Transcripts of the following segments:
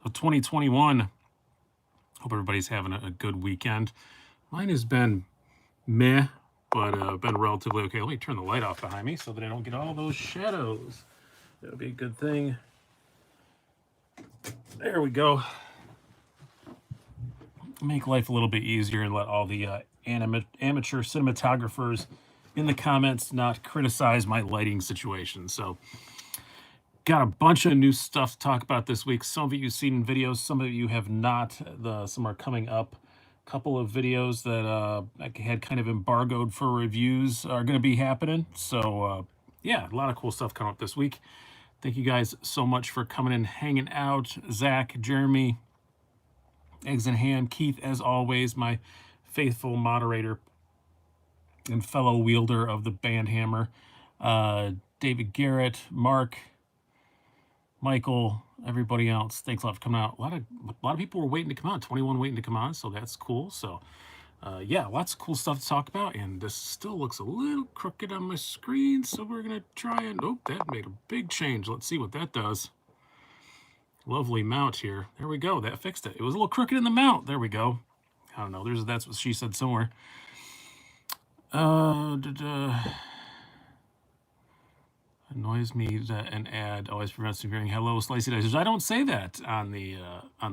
of 2021. Hope everybody's having a good weekend. Mine has been meh, but been relatively okay. Let me turn the light off behind me so that I don't get all those shadows. That would be a good thing. There we go. Make life a little bit easier and let all the amateur cinematographers in the comments not criticize my lighting situation. So, got a bunch of new stuff to talk about this week. Some of you have seen videos, some of you have not. Some are coming up. A couple of videos that I had kind of embargoed for reviews are going to be happening. So, yeah, a lot of cool stuff coming up this week. Thank you guys so much for coming and hanging out. Zach, Jeremy, Eggs in Hand, Keith, as always, my faithful moderator and fellow wielder of the band hammer. David Garrett, Mark, Michael, everybody else. Thanks a lot for coming out. A lot of people were waiting to come on. 21 waiting to come on, so that's cool. So yeah, lots of cool stuff to talk about, and this still looks a little crooked on my screen, so we're gonna try and that made a big change. Let's see what that does. Lovely mount here. There we go. That fixed it. It was a little crooked in the mount. There we go. I don't know. That's what she said somewhere. Annoys me that an ad always prevents me hearing hello slicey dices. I don't say that on the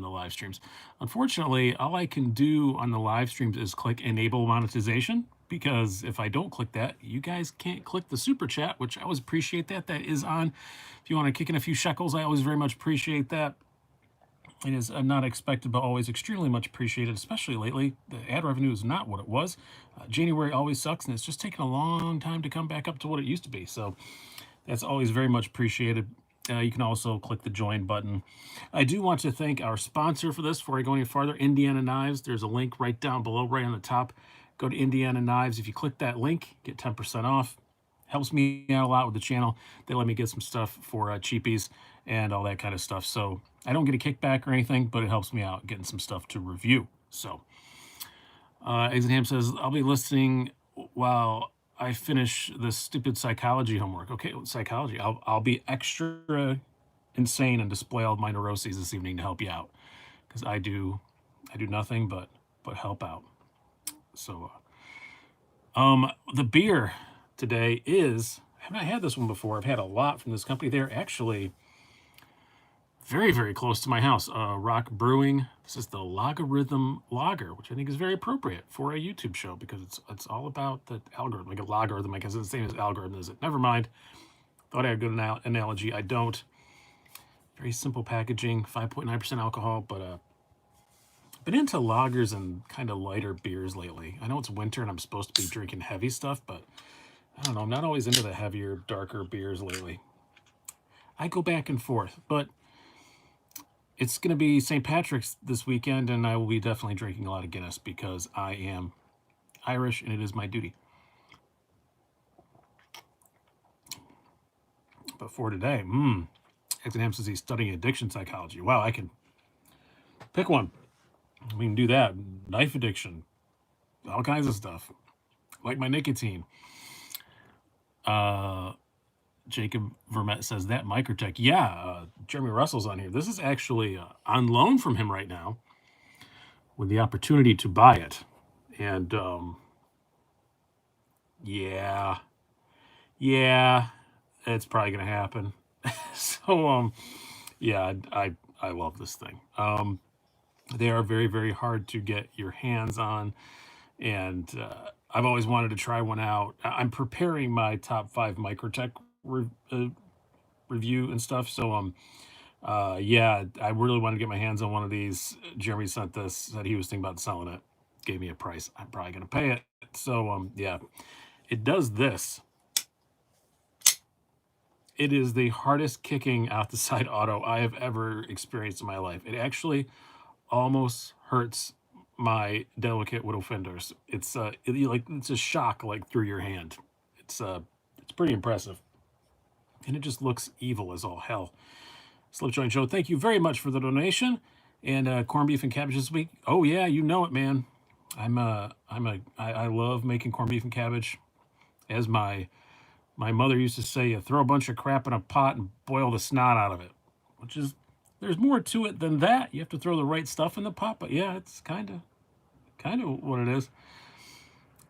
live streams. Unfortunately, all I can do on the live streams is click enable monetization, because if I don't click that, you guys can't click the super chat, which I always appreciate that. That is on. If you want to kick in a few shekels, I always very much appreciate that. It is not expected, but always extremely much appreciated, especially lately. The ad revenue is not what it was. January always sucks, and it's just taken a long time to come back up to what it used to be. So that's always very much appreciated. You can also click the join button. I do want to thank our sponsor for this before I go any farther, Indiana Knives. There's a link right down below, right on the top. Go to Indiana Knives. If you click that link, get 10% off. Helps me out a lot with the channel. They let me get some stuff for cheapies and all that kind of stuff. So I don't get a kickback or anything, but it helps me out getting some stuff to review. So Eggs and Ham says, I'll be listening while I finish this stupid psychology homework. Okay, psychology. I'll be extra insane and display all my neuroses this evening to help you out, because I do nothing but help out. So the beer today is, I haven't had this one before. I've had a lot from this company. They're actually very, very close to my house. Rock Brewing. This is the Logarithm Lager, which I think is very appropriate for a YouTube show, because it's all about the algorithm. Like a logarithm, I guess it's the same as algorithm, is it? Never mind. Thought I had a good analogy. I don't. Very simple packaging, 5.9% alcohol, but been into lagers and kind of lighter beers lately. I know it's winter and I'm supposed to be drinking heavy stuff, but I don't know. I'm not always into the heavier, darker beers lately. I go back and forth, but it's going to be St. Patrick's this weekend, and I will be definitely drinking a lot of Guinness because I am Irish and it is my duty. But for today, Eggs and Ham says he's studying addiction psychology. Wow, I can pick one. We can do that. Knife addiction, all kinds of stuff, like my nicotine. Jacob Vermette says that Microtech. Yeah, Jeremy Russell's on here. This is actually on loan from him right now with the opportunity to buy it. And yeah, it's probably going to happen. So, yeah, I love this thing. They are very, very hard to get your hands on. And I've always wanted to try one out. I'm preparing my top 5 Microtech review and stuff. So, yeah, I really want to get my hands on one of these. Jeremy sent this, said he was thinking about selling it, gave me a price. I'm probably going to pay it. So, yeah, it does this. It is the hardest kicking out the side auto I have ever experienced in my life. It actually almost hurts my delicate little fingers. It's it's a shock like through your hand. It's pretty impressive. And it just looks evil as all hell. Slip Joint Joe, thank you very much for the donation. And corned beef and cabbage this week. Oh yeah, you know it, man. I love making corned beef and cabbage. As my mother used to say, you throw a bunch of crap in a pot and boil the snot out of it, which is there's more to it than that. You have to throw the right stuff in the pot, but yeah, it's kind of what it is.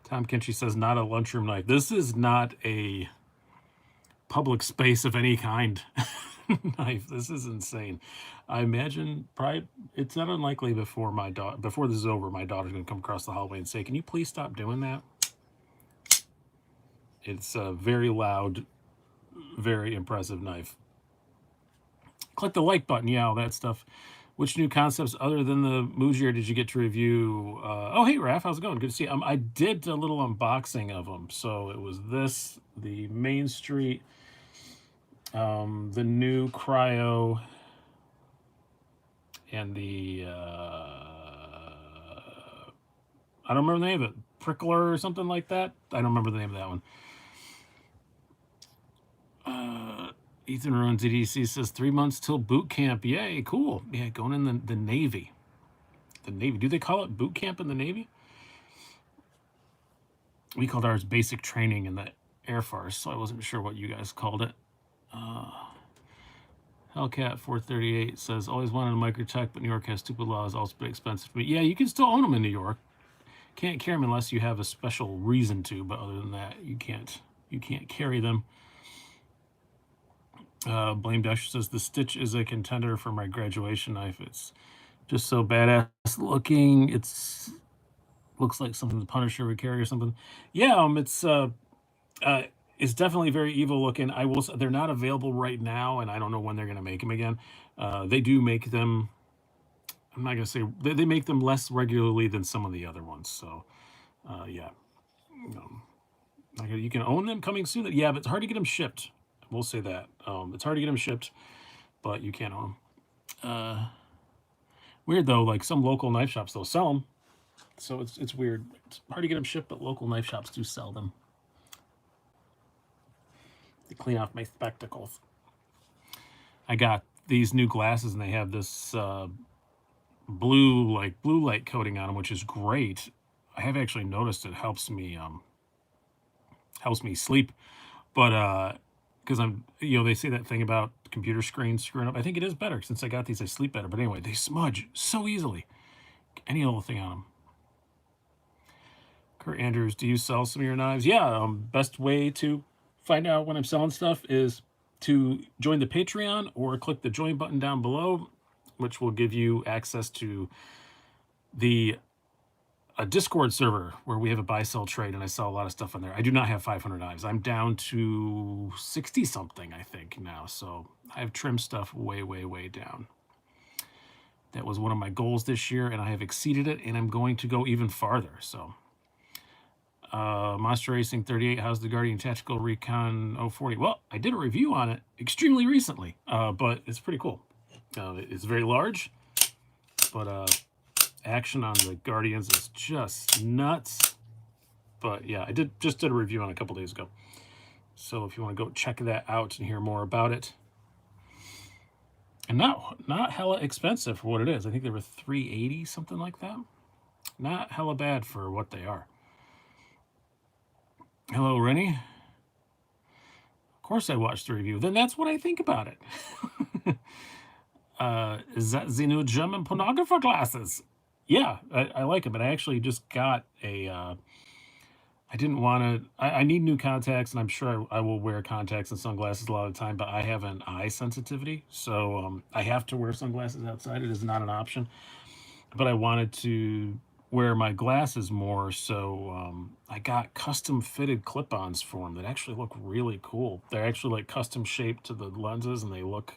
Tom Kinchy says, not a lunchroom knife. This is not a public space of any kind knife. This is insane. I imagine probably it's not unlikely before this is over, my daughter's going to come across the hallway and say, "Can you please stop doing that?" It's a very loud, very impressive knife. Click the like button. Yeah, all that stuff. Which new concepts other than the Mujier did you get to review? Oh, hey, Raph, how's it going? Good to see you. I did a little unboxing of them. So it was this, the Main Street, the new Cryo, and the, I don't remember the name of it, Prickler or something like that. I don't remember the name of that one. Ethan Ruins EDC says 3 months till boot camp. Yay, cool. Yeah, going in the Navy. The Navy. Do they call it boot camp in the Navy? We called ours basic training in the Air Force, so I wasn't sure what you guys called it. Hellcat 438 says, always wanted a Microtech, but New York has stupid laws, also been expensive to me. Yeah, you can still own them in New York. Can't carry them unless you have a special reason to, but other than that, you can't carry them. Blame Dash says, the Stitch is a contender for my graduation knife. It's just so badass looking. Looks like something the Punisher would carry or something. Yeah, it's definitely very evil looking. I will say they're not available right now, and I don't know when they're going to make them again. They do make them. I'm not going to say they make them less regularly than some of the other ones. So, yeah, you can own them coming soon. Yeah, but it's hard to get them shipped. We'll say that. It's hard to get them shipped, but you can own them. Weird though, like some local knife shops they'll sell them. So it's weird. It's hard to get them shipped, but local knife shops do sell them. To clean off my spectacles. I got these new glasses, and they have this blue light coating on them, which is great. I have actually noticed it helps me sleep, but because they say that thing about computer screens screwing up. I think it is better since I got these. I sleep better, but anyway, they smudge so easily. Any little thing on them. Kurt Andrews, do you sell some of your knives? Yeah, best way to find out when I'm selling stuff is to join the Patreon or click the join button down below, which will give you access to a Discord server where we have a buy-sell trade, and I sell a lot of stuff on there. I do not have 500 knives. I'm down to 60-something, I think, now. So I have trimmed stuff way, way, way down. That was one of my goals this year, and I have exceeded it, and I'm going to go even farther. So Monster Racing 38, how's the Guardian Tactical Recon 040? Well, I did a review on it extremely recently, but it's pretty cool. It's very large, but action on the Guardians is just nuts. But yeah, I just did a review on it a couple days ago. So if you want to go check that out and hear more about it. And not hella expensive for what it is. I think they were $380, something like that. Not hella bad for what they are. Hello, Rennie. Of course I watched the review. Then that's what I think about it. Is that the new German pornographer glasses? Yeah, I like it, but I actually just got a, I didn't want to, I need new contacts, and I'm sure I will wear contacts and sunglasses a lot of the time, but I have an eye sensitivity, so I have to wear sunglasses outside. It is not an option, but I wanted to wear my glasses more, so I got custom fitted clip-ons for them that actually look really cool. They're actually like custom shaped to the lenses, and they look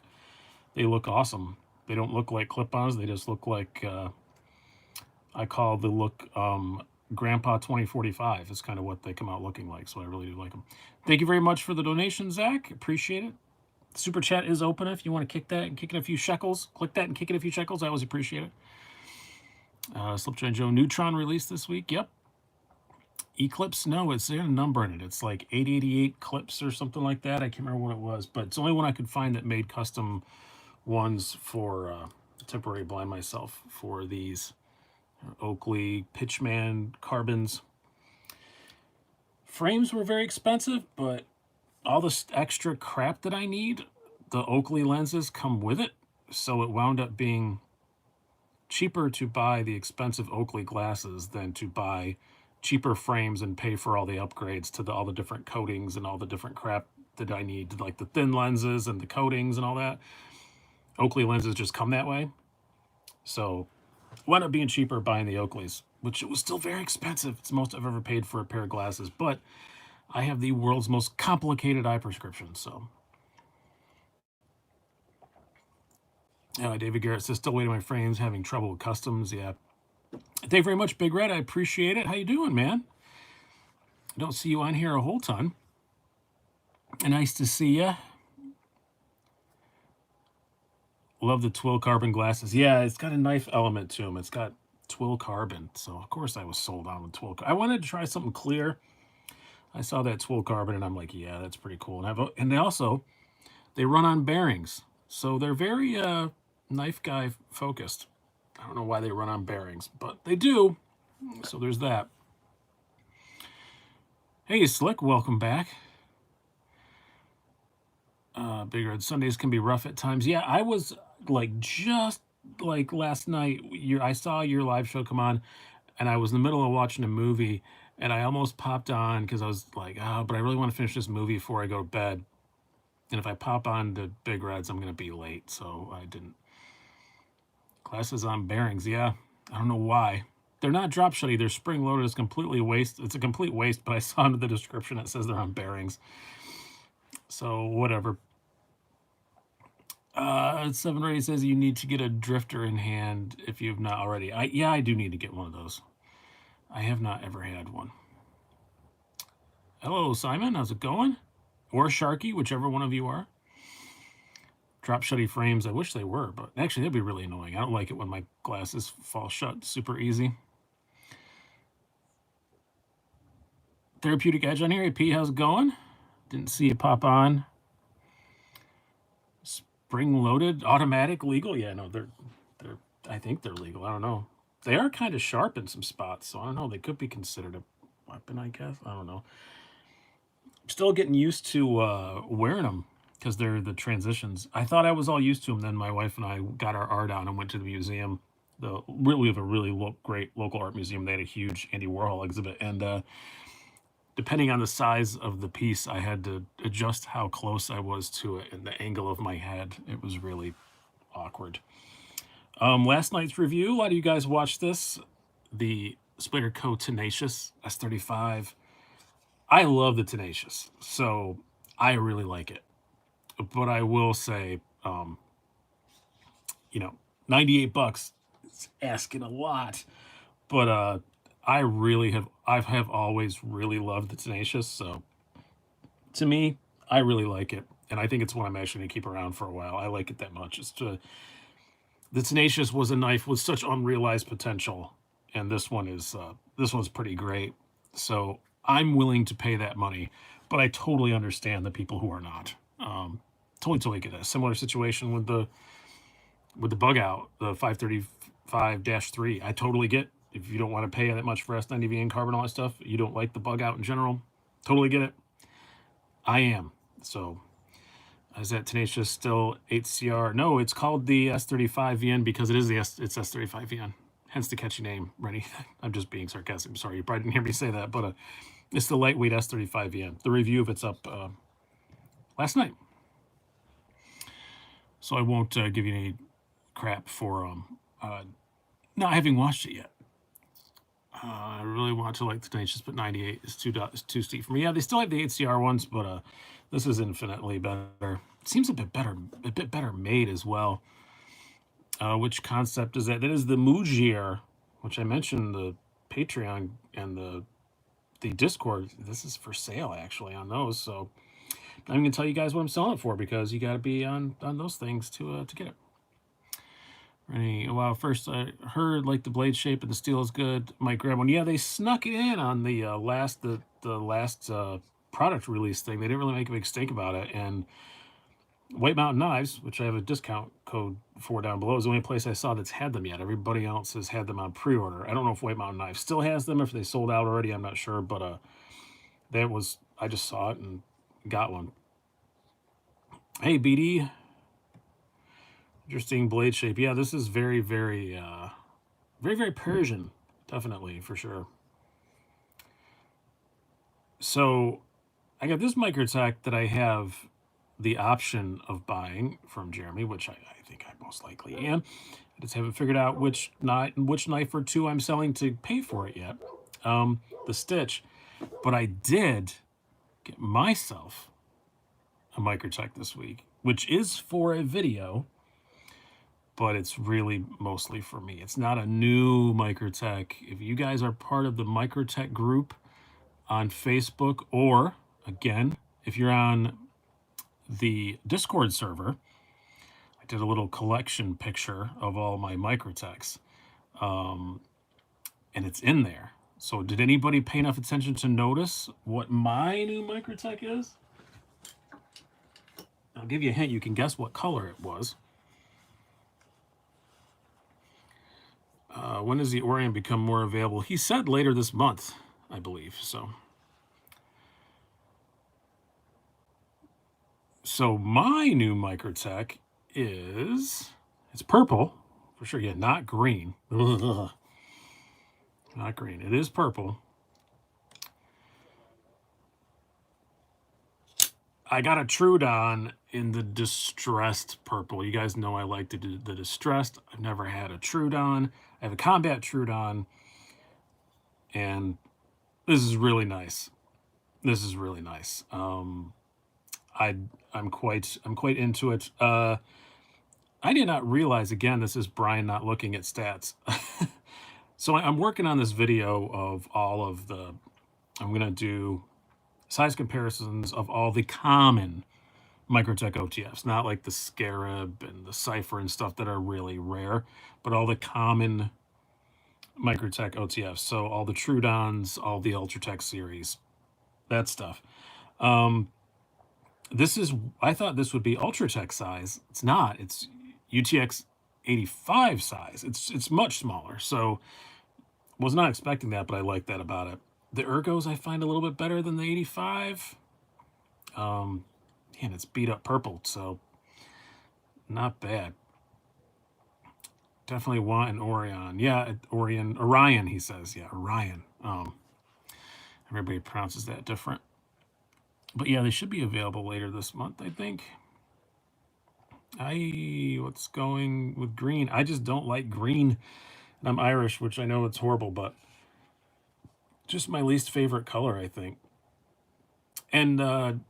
awesome. They don't look like clip-ons, they just look like, I call the look Grandpa 2045 is kind of what they come out looking like, so I really do like them. Thank you very much for the donation, Zach. Appreciate it. Super chat is open if you want to kick that and kick in a few shekels. Click that and kick in a few shekels. I always appreciate it. Slipjoint Joe, Neutron released this week. Yep. Eclipse, no, it's a number in it. It's like 888 clips or something like that. I can't remember what it was, but it's the only one I could find that made custom ones for temporary blind myself for these Oakley Pitchman carbons. Frames were very expensive, but all this extra crap that I need, the Oakley lenses come with it. So it wound up being cheaper to buy the expensive Oakley glasses than to buy cheaper frames and pay for all the upgrades to all the different coatings and all the different crap that I need, like the thin lenses and the coatings and all that. Oakley lenses just come that way. So it wound up being cheaper buying the Oakleys, which it was still very expensive. It's the most I've ever paid for a pair of glasses, but I have the world's most complicated eye prescription, so. David Garrett says, still waiting on my frames, having trouble with customs. Yeah. Thank you very much, Big Red. I appreciate it. How you doing, man? I don't see you on here a whole ton. Nice to see you. Love the twill carbon glasses. Yeah, it's got a knife element to them. It's got twill carbon. So, of course, I was sold on with twill. I wanted to try something clear. I saw that twill carbon, and I'm like, yeah, that's pretty cool. And they run on bearings. So they're very knife guy focused. I don't know why they run on bearings, but they do. So there's that. Hey, Slick, welcome back. Big Red, Sundays can be rough at times. Yeah, I was just last night. I saw your live show come on, and I was in the middle of watching a movie, and I almost popped on because I was like, but I really want to finish this movie before I go to bed. And if I pop on to Big Reds, I'm going to be late, so I didn't. Glasses on bearings, yeah. I don't know why. They're not drop shutty. They're spring loaded. It's completely waste. It's a complete waste, but I saw under the description it says they're on bearings. So whatever. 7 says you need to get a drifter in hand if you've not already. I do need to get one of those. I have not ever had one. Hello, Simon. How's it going? Or Sharky, whichever one of you are. Drop shutty frames. I wish they were, but actually that'd be really annoying. I don't like it when my glasses fall shut super easy. Therapeutic Edge on here. Hey, P, how's it going? Didn't see you pop on. Spring loaded, automatic, legal. Yeah, no, they're. I think they're legal. I don't know. They are kind of sharp in some spots, so I don't know. They could be considered a weapon, I guess. I don't know. I'm still getting used to wearing them because they're the transitions. I thought I was all used to them. Then my wife and I got our art out and went to the museum. We have a really great local art museum. They had a huge Andy Warhol exhibit, and depending on the size of the piece, I had to adjust how close I was to it and the angle of my head. It was really awkward. Last night's review, a lot of you guys watched this. The Spyderco Tenacious S35. I love the Tenacious, so I really like it. But I will say, $98 is asking a lot. But I have always really loved the Tenacious. So to me, I really like it. And I think it's one I'm actually going to keep around for a while. I like it that much. The Tenacious was a knife with such unrealized potential. And this one's pretty great. So I'm willing to pay that money, but I totally understand the people who are not. Totally get a similar situation with the bug out, the 535-3. I totally get if you don't want to pay that much for S90V and carbon, all that stuff. You don't like the bug out in general. Totally get it. I am. So is that Tenacious still 8CR? No, it's called the S35VN because it's S35VN. Hence the catchy name. Ready? I'm just being sarcastic. I'm sorry, you probably didn't hear me say that, but it's the lightweight S35VN. The review of it's up last night. So I won't give you any crap for not having watched it yet. I really want to like the Tenacious, but 98 is too steep for me. Yeah, they still have the 8CR ones, but this is infinitely better. It seems a bit better made as well. Which concept is that? That is the Mujier, which I mentioned the Patreon and the Discord. This is for sale actually on those. So I'm going to tell you guys what I'm selling it for because you got to be on those things to get it. Ready? Wow, first I heard like the blade shape and the steel is good. Might grab one. Yeah, they snuck it in on the last product release thing. They didn't really make a big stink about it. And White Mountain Knives, which I have a discount code for down below, is the only place I saw that's had them yet. Everybody else has had them on pre-order. I don't know if White Mountain Knives still has them, if they sold out already. I'm not sure, but I just saw it and got one. Hey, BD. Interesting blade shape. Yeah, this is very, very, very Persian. Definitely, for sure. So I got this Microtech that I have the option of buying from Jeremy, which I think I most likely am. I just haven't figured out which knife or two I'm selling to pay for it yet. The Stitch. But I did get myself a Microtech this week, which is for a video, but it's really mostly for me. It's not a new Microtech. If you guys are part of the Microtech group on Facebook, or again, if you're on the Discord server, I did a little collection picture of all my Microtechs, and it's in there. So did anybody pay enough attention to notice what my new Microtech is? I'll give you a hint. You can guess what color it was. When does the Orion become more available? He said later this month, I believe. So my new Microtech is, it's purple for sure. Yeah, not green. Ugh. Not green. It is purple. I got a Trudon in the distressed purple. You guys know I like the distressed. I've never had a Trudon. I have a combat Trudon, and this is really nice. This is really nice. I'm quite into it. I did not realize, again, this is Brian not looking at stats. So I'm working on this video of all of the, I'm going to do size comparisons of all the common Microtech OTFs, not like the Scarab and the Cypher and stuff that are really rare, but all the common Microtech OTFs. So all the Trudons, all the Ultratech series, that stuff. This is, I thought this would be Ultratech size. It's not. It's UTX 85 size. It's much smaller. So was not expecting that, but I like that about it. The Ergos I find a little bit better than the 85. And it's beat up purple, so not bad. Definitely want an Orion. Yeah, Orion, he says. Yeah, Orion. Everybody pronounces that different. But yeah, they should be available later this month, I think. What's going with green? I just don't like green. And I'm Irish, which I know it's horrible, but just my least favorite color, I think. And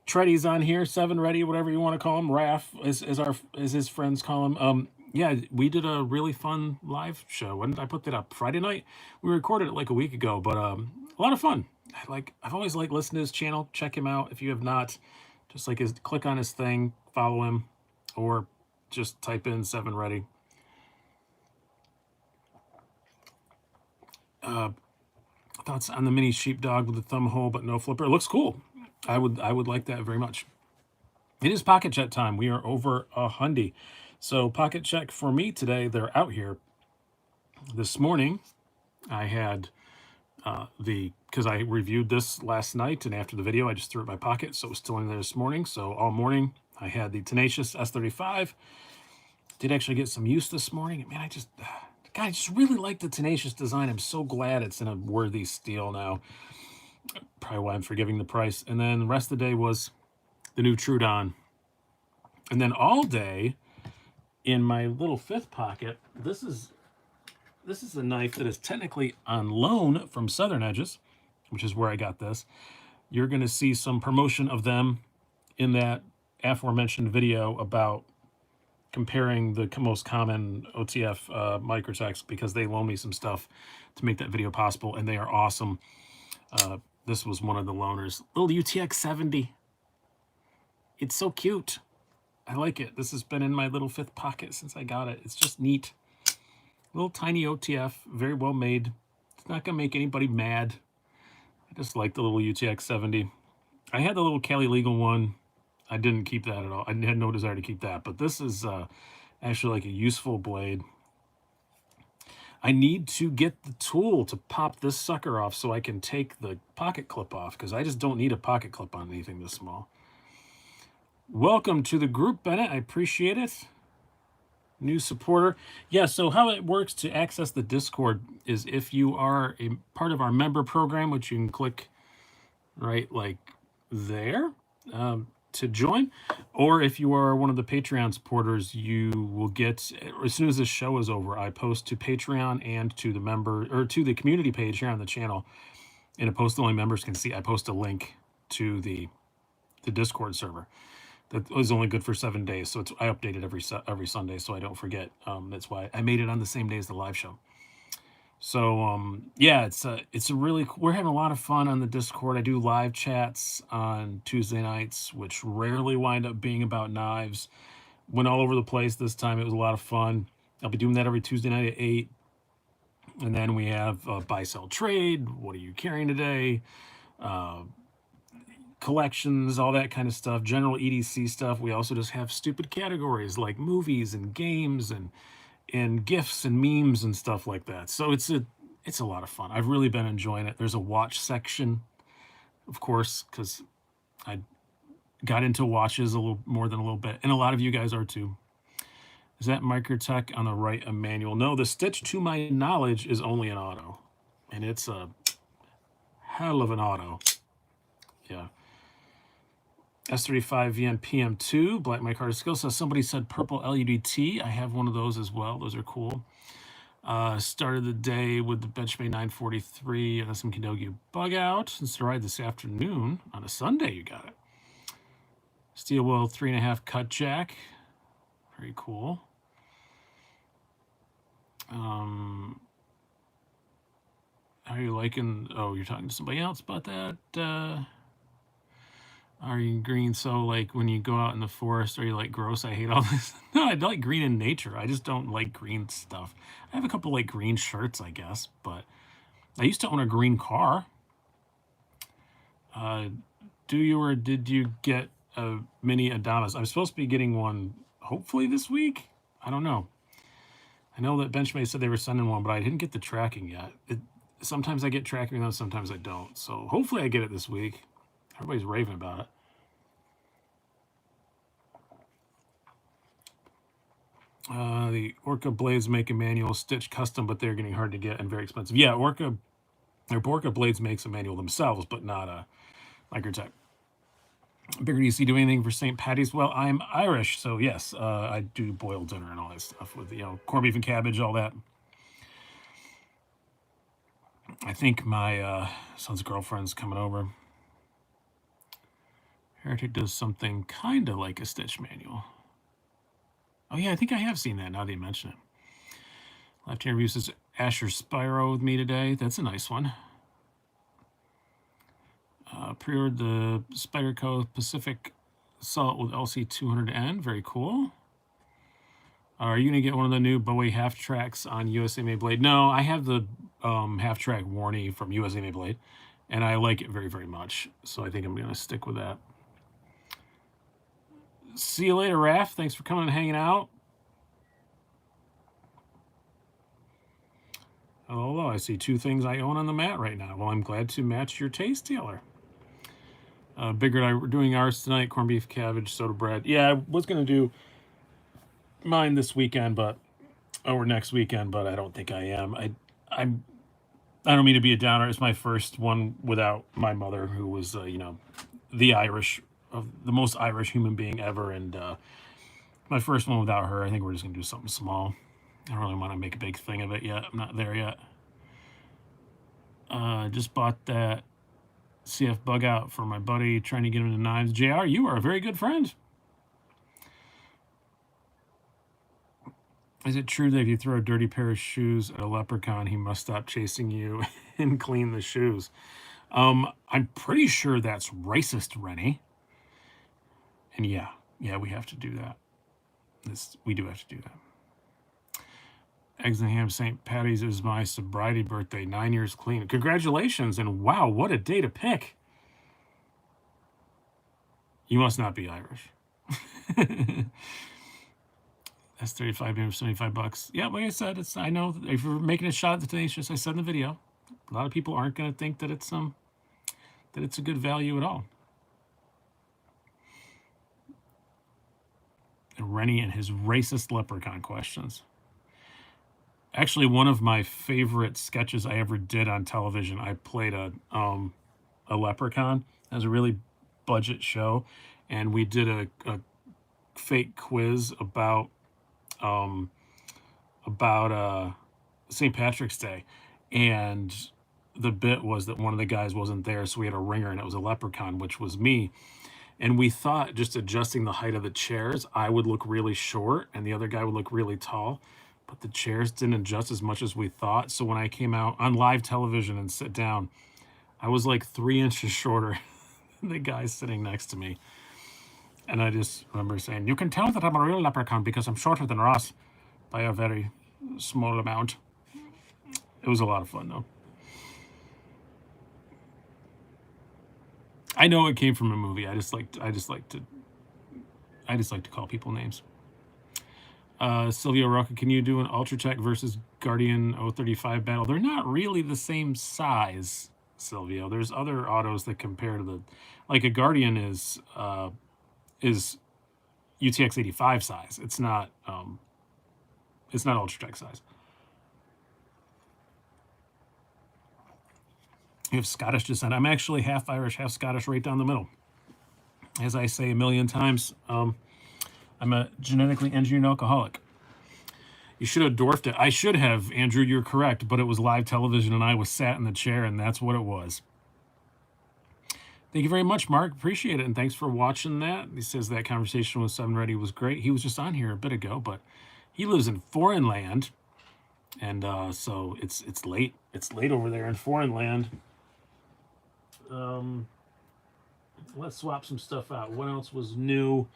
Treddy's on here, 7 Ready, whatever you want to call him. Raph, as his friends call him. Yeah, we did a really fun live show. When did I put that up? Friday night? We recorded it like a week ago, but a lot of fun. I've always liked listening to his channel. Check him out if you have not. Just click on his thing, follow him, or just type in 7 Ready. Thoughts on the mini sheepdog with the thumb hole but no flipper? It looks cool. I would like that very much. It is pocket check time. We are over $100. So pocket check for me today. They're out here. This morning, I had because I reviewed this last night, and after the video, I just threw it in my pocket, so it was still in there this morning. So all morning, I had the Tenacious S35. Did actually get some use this morning. Man, I just really like the Tenacious design. I'm so glad it's in a worthy steel now. Probably why I'm forgiving the price. And then the rest of the day was the new Trudon. And then all day, in my little fifth pocket, this is a knife that is technically on loan from Southern Edges, which is where I got this. You're going to see some promotion of them in that aforementioned video about comparing the most common OTF Microtechs, because they loan me some stuff to make that video possible, and they are awesome. This was one of the loaners. Little UTX 70. It's so cute. I like it. This has been in my little fifth pocket since I got it. It's just neat. Little tiny OTF, very well made. It's not going to make anybody mad. I just like the little UTX 70. I had the little Cali Legal one. I didn't keep that at all. I had no desire to keep that. But this is actually like a useful blade. I need to get the tool to pop this sucker off so I can take the pocket clip off, because I just don't need a pocket clip on anything this small. Welcome to the group, Bennett. I appreciate it. new supporter. Yeah, so how it works to access the Discord is if you are a part of our member program, which you can click right like there to join, or if you are one of the Patreon supporters, you will get, as soon as this show is over, I post to Patreon and to the member or to the community page here on the channel, in a post only members can see. I post a link to the Discord server that was only good for 7 days, so I update it every Sunday so I don't forget. That's why I made it on the same day as the live show. So yeah, it's a really, we're having a lot of fun on the Discord. I do live chats on Tuesday nights, which rarely wind up being about knives. Went all over the place this time. It was a lot of fun. I'll be doing that every Tuesday night at 8. And then we have buy, sell, trade. What are you carrying today? Collections, all that kind of stuff. General EDC stuff. We also just have stupid categories like movies and games and GIFs and memes and stuff like that. So it's a lot of fun. I've really been enjoying it. There's a watch section, of course, because I got into watches a little more than a little bit, and a lot of you guys are too. Is that Microtech on the right a manual? No, the Stitch, to my knowledge, is only an auto, and it's a hell of an auto. Yeah. S35 VN PM2, Black Mike Hard Skill. So somebody said purple LUDT. I have one of those as well. Those are cool. Started the day with the Benchmade 943 and some Kenogyu bug out. It's to ride this afternoon. On a Sunday, you got it. Steel Will 3.5 cut jack. Very cool. Are you liking... Oh, you're talking to somebody else about that? Are you green? So, like, when you go out in the forest, are you like, gross, I hate all this? No, I like green in nature. I just don't like green stuff. I have a couple, like, green shirts, I guess, but I used to own a green car. Do you or did you get a mini Adonis? I'm supposed to be getting one, hopefully this week? I don't know. I know that Benchmade said they were sending one, but I didn't get the tracking yet. Sometimes I get tracking, and sometimes I don't. So, hopefully I get it this week. Everybody's raving about it. The Orca blades make a manual Stitch custom, but they're getting hard to get and very expensive. Yeah, Orca blades makes a manual themselves, but not a Microtech. Bigger DC do anything for St. Patty's? Well, I'm Irish, so yes, I do boiled dinner and all that stuff with, corned beef and cabbage, all that. I think my son's girlfriend's coming over. Heretic does something kind of like a Stitch manual. Oh, yeah, I think I have seen that now that you mention it. Left-hand review says Asher Spyro with me today. That's a nice one. Pre-ordered the Spyderco Pacific Assault with LC200N. Very cool. Are you going to get one of the new Bowie half-tracks on USA Made Blade? No, I have the half-track Warney from USA Made Blade, and I like it very, very much. So I think I'm going to stick with that. See you later, Raph. Thanks for coming and hanging out. Although I see 2 things I own on the mat right now. Well, I'm glad to match your taste, Taylor. We're doing ours tonight. Corned beef, cabbage, soda bread. Yeah, I was going to do mine this weekend, or next weekend, but I don't think I am. I don't mean to be a downer. It's my first one without my mother, who was, the most Irish human being ever, and my first one without her. I think we're just gonna do something small. I don't really want to make a big thing of it yet. I'm not there yet. Just bought that CF bug out for my buddy, trying to get him into knives. JR, you are a very good friend. Is it true that if you throw a dirty pair of shoes at a leprechaun, he must stop chasing you and clean the shoes? I'm pretty sure that's racist, Rennie. And yeah, we have to do that. We do have to do that. Eggs and ham St. Patty's is my sobriety birthday. 9 years clean. Congratulations, and wow, what a day to pick. You must not be Irish. That's 35 for $75. Yeah, like I said, I know if you're making a shot at the Tenacious, I said in the video, a lot of people aren't going to think that it's a good value at all. Rennie and his racist leprechaun questions. Actually, one of my favorite sketches I ever did on television, I played a leprechaun. It was a really budget show, and we did a fake quiz um, about St. Patrick's Day, and the bit was that one of the guys wasn't there, so we had a ringer, and it was a leprechaun, which was me. And we thought just adjusting the height of the chairs, I would look really short, and the other guy would look really tall. But the chairs didn't adjust as much as we thought. So when I came out on live television and sit down, I was like 3 inches shorter than the guy sitting next to me. And I just remember saying, "You can tell that I'm a real leprechaun because I'm shorter than Ross by a very small amount." It was a lot of fun, though. I know it came from a movie. I just like to call people names. Silvio Rocca, can you do an Ultratech versus Guardian 035 battle? They're not really the same size, Silvio. There's other autos that compare to the, like a Guardian is UTX 85 size. It's not Ultratech size. You have Scottish descent. I'm actually half Irish, half Scottish, right down the middle. As I say a million times, I'm a genetically engineered alcoholic. You should have dwarfed it. I should have, Andrew, you're correct, but it was live television and I was sat in the chair, and that's what it was. Thank you very much, Mark. Appreciate it, and thanks for watching that. He says that conversation with Seven Ready was great. He was just on here a bit ago, but he lives in foreign land, and so it's late. It's late over there in foreign land. Let's swap some stuff out. What else was new?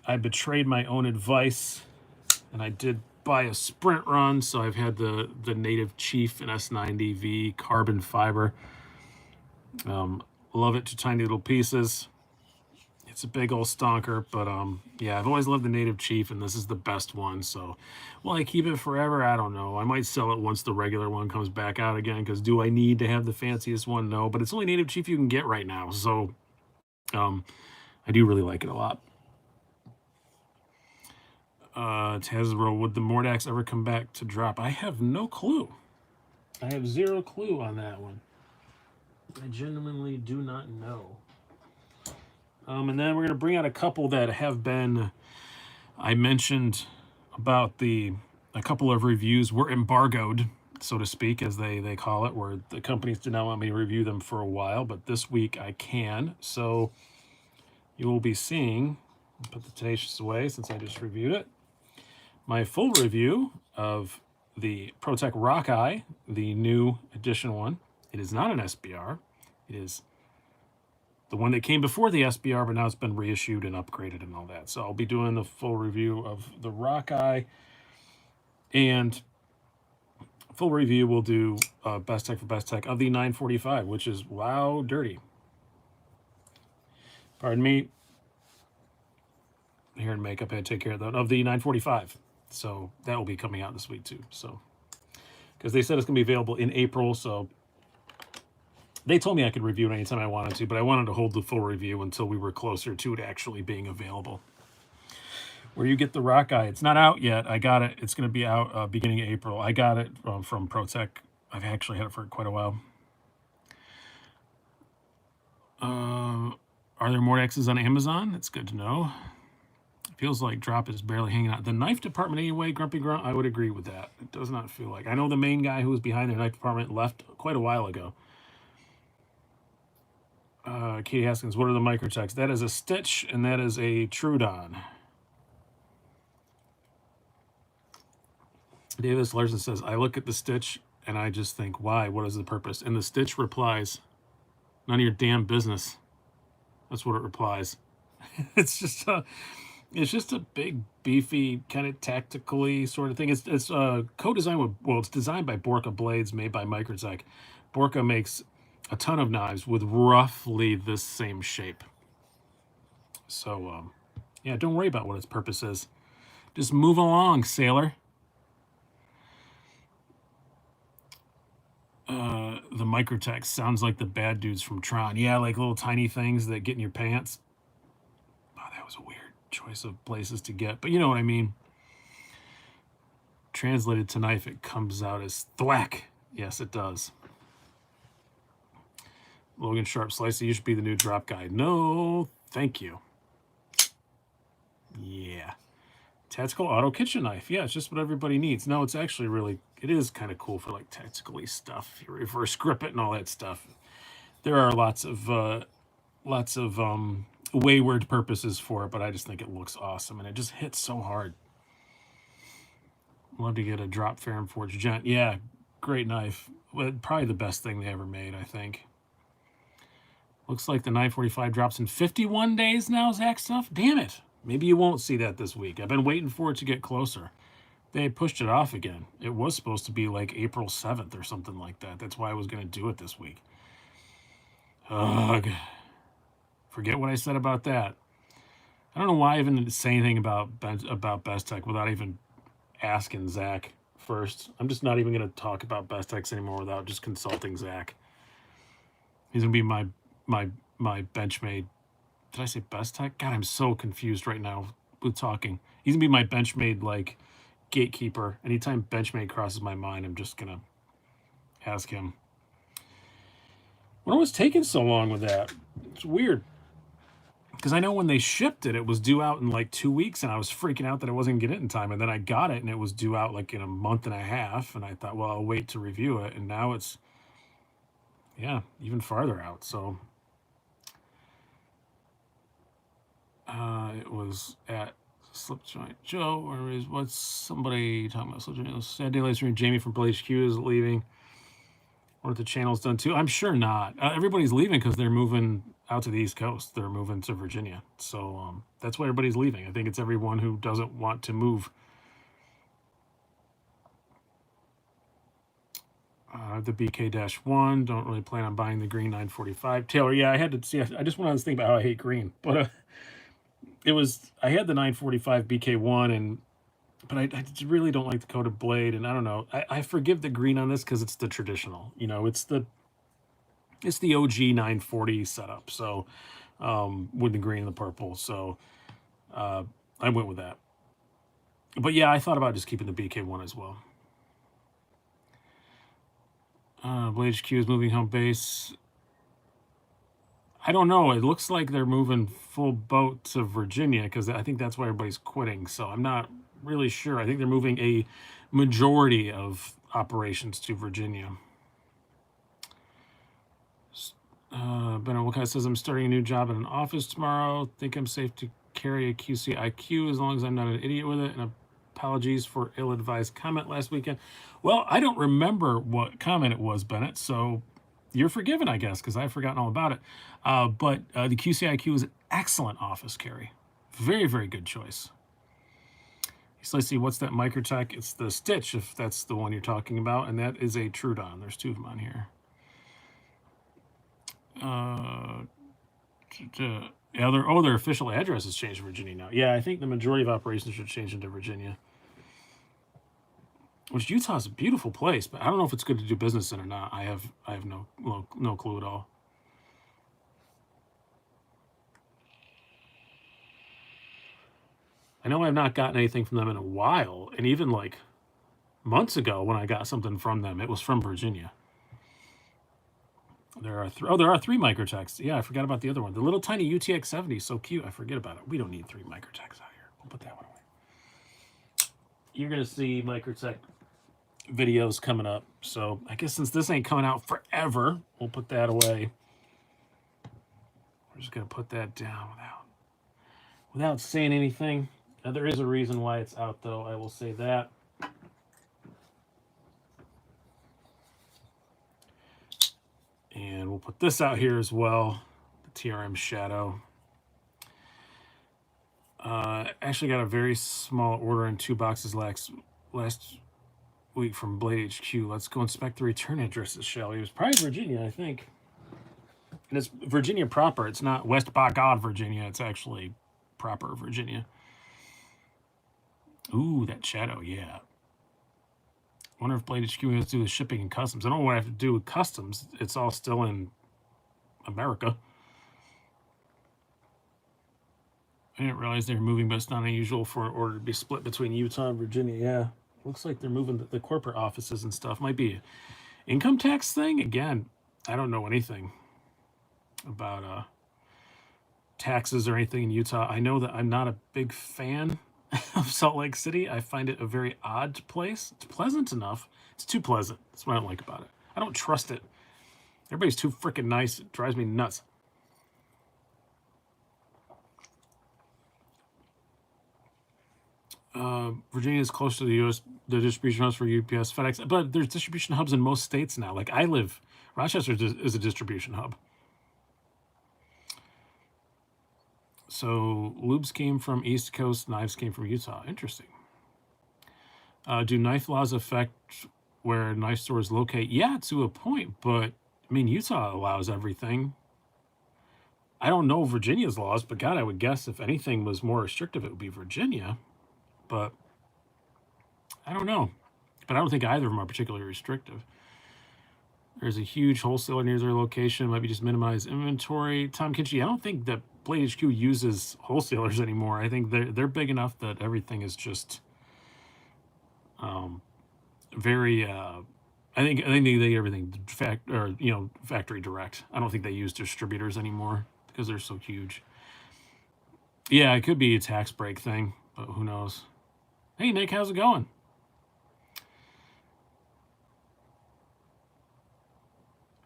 I betrayed my own advice, and I did buy a sprint run, so I've had the Native Chief and S90V carbon fiber. Love it to tiny little pieces. It's a big old stonker, but yeah, I've always loved the Native Chief, and this is the best one. So will I keep it forever? I don't know. I might sell it once the regular one comes back out again, because do I need to have the fanciest one? No, but it's only Native Chief you can get right now, so I do really like it a lot. Hasbro, would the Mordax ever come back to drop? I have no clue. I have zero clue on that one. I genuinely do not know. And then we're going to bring out a couple that have been, I mentioned about a couple of reviews were embargoed, so to speak, as they call it, where the companies did not want me to review them for a while, but this week I can. So you will be seeing, I'll put the Tenacious away since I just reviewed it, my full review of the Protech Rockeye, the new edition one. It is not an SBR. It is the one that came before the SBR, but now it's been reissued and upgraded and all that. So I'll be doing the full review of the Rockeye, and full review we'll do Best Tech for Best Tech of the 945, which is wow dirty. Pardon me. Hair and makeup, I had to take care of that, of the 945. So that will be coming out this week too. So because they said it's going to be available in April, so they told me I could review it anytime I wanted to, but I wanted to hold the full review until we were closer to it actually being available. Where you get the Rockeye, it's not out yet. I got it. It's going to be out beginning of April. I got it from Protech. I've actually had it for quite a while. Are there more X's on Amazon? It's good to know. Feels like drop is barely hanging out. The knife department anyway, Grumpy Grunt, I would agree with that. It does not feel like. I know the main guy who was behind the knife department left quite a while ago. Katie Haskins, what are the Microtechs? That is a Stitch, and that is a Trudon. Davis Larson says, I look at the Stitch, and I just think, why? What is the purpose? And the Stitch replies, none of your damn business. That's what it replies. It's just a big, beefy, kind of tactically sort of thing. It's co-designed with, well, it's designed by Borka Blades, made by Microtech. Borka makes a ton of knives with roughly the same shape. So, yeah, don't worry about what its purpose is. Just move along, sailor. The Microtech sounds like the bad dudes from Tron. Yeah, like little tiny things that get in your pants. Oh, that was a weird choice of places to get, but you know what I mean. Translated to knife, it comes out as thwack. Yes, it does. Logan Sharp Slicer, you should be the new drop guy. No, thank you. Yeah. Tactical auto kitchen knife. Yeah, it's just what everybody needs. No, it's actually really, it is kind of cool for like tactically stuff. You reverse grip it and all that stuff. There are lots of wayward purposes for it, but I just think it looks awesome and it just hits so hard. Love to get a drop Ferrum Forge Gent. Yeah, great knife. Probably the best thing they ever made, I think. Looks like the 945 drops in 51 days now, Zach Stuff. Damn it. Maybe you won't see that this week. I've been waiting for it to get closer. They pushed it off again. It was supposed to be like April 7th or something like that. That's why I was going to do it this week. Ugh. Forget what I said about that. I don't know why I even say anything about Best Tech without even asking Zach first. I'm just not even going to talk about Best Techs anymore without just consulting Zach. He's going to be my Benchmade. Did I say Best Tech? God, I'm so confused right now with talking. He's going to be my Benchmade, like, gatekeeper. Anytime Benchmade crosses my mind, I'm just going to ask him. What was taking so long with that? It's weird. Because I know when they shipped it, it was due out in like 2 weeks, and I was freaking out that I wasn't going to get it in time. And then I got it, and it was due out like in a month and a half. And I thought, well, I'll wait to review it. And now it's, yeah, even farther out. So it was at Slip Joint Joe, or is what's somebody talking about? Slip Joint. Sad day later, Jamie from Blade HQ is leaving. What if the channel's done too? I'm sure not. Everybody's leaving because they're moving out to the East Coast. They're moving to Virginia. So that's why everybody's leaving. I think it's everyone who doesn't want to move. The BK-1. Don't really plan on buying the green 945. Taylor, yeah, I had to see. I just wanted to think about how I hate green. But I had the 945 BK-1, but I really don't like the coated blade. And I don't know. I forgive the green on this because it's the traditional. You know, it's the OG 940 setup. So with the green and the purple. So I went with that. But yeah, I thought about just keeping the BK-1 as well. Blade HQ is moving home base. I don't know. It looks like they're moving full boat to Virginia because I think that's why everybody's quitting. So I'm not really sure. I think they're moving a majority of operations to Virginia. Ben Wilcox says, I'm starting a new job in an office tomorrow. Think I'm safe to carry a QC IQ as long as I'm not an idiot with it. And apologies for ill-advised comment last weekend. Well, I don't remember what comment it was, Bennett, so you're forgiven, I guess, because I've forgotten all about it. But the QC IQ is an excellent office carry. Very, very good choice. Let's see, what's that Microtech? It's the Stitch, if that's the one you're talking about, and that is a Trudon. There's two of them on here. Yeah, their official address has changed to Virginia now. Yeah, I think the majority of operations should change into Virginia. Which Utah's a beautiful place, but I don't know if it's good to do business in or not. I have no clue at all. I know I've not gotten anything from them in a while, and even like months ago when I got something from them, it was from Virginia. There are three Microtechs. Yeah, I forgot about the other one. The little tiny UTX 70 is so cute. I forget about it. We don't need 3 Microtechs out here. We'll put that one away. You're going to see Microtech videos coming up. So I guess since this ain't coming out forever, we'll put that away. We're just going to put that down without saying anything. Now, there is a reason why it's out, though. I will say that. And we'll put this out here as well, the TRM Shadow. Actually got a very small order in 2 boxes last week from Blade HQ. Let's go inspect the return addresses, shall we? It was probably Virginia, I think. And it's Virginia proper. It's not West by God, Virginia. It's actually proper Virginia. Ooh, that Shadow, yeah. Wonder if Blade HQ has to do with shipping and customs. I don't know what I have to do with customs. It's all still in America. I didn't realize they were moving, but it's not unusual for an order to be split between Utah and Virginia. Yeah, looks like they're moving the corporate offices and stuff. Might be an income tax thing. Again, I don't know anything about taxes or anything in Utah. I know that I'm not a big fan of Salt Lake City. I find it a very odd place. It's pleasant enough. It's too pleasant. That's what I don't like about it. I don't trust it. Everybody's too freaking nice. It drives me nuts. Virginia is close to the U.S. The distribution hubs for UPS, FedEx, but there's distribution hubs in most states now. Like I live, Rochester is a distribution hub. So lubes came from East Coast, knives came from Utah. Interesting. Do knife laws affect where knife stores locate? Yeah, to a point, but I mean, Utah allows everything. I don't know Virginia's laws, but God, I would guess if anything was more restrictive, it would be Virginia. But I don't know. But I don't think either of them are particularly restrictive. There's a huge wholesaler near their location. Might be just minimize inventory. Tom Kinchy, I don't think that Blade HQ uses wholesalers anymore. I think they're big enough that everything is just very. I think they get everything factory direct. I don't think they use distributors anymore because they're so huge. Yeah, it could be a tax break thing, but who knows? Hey Nick, how's it going?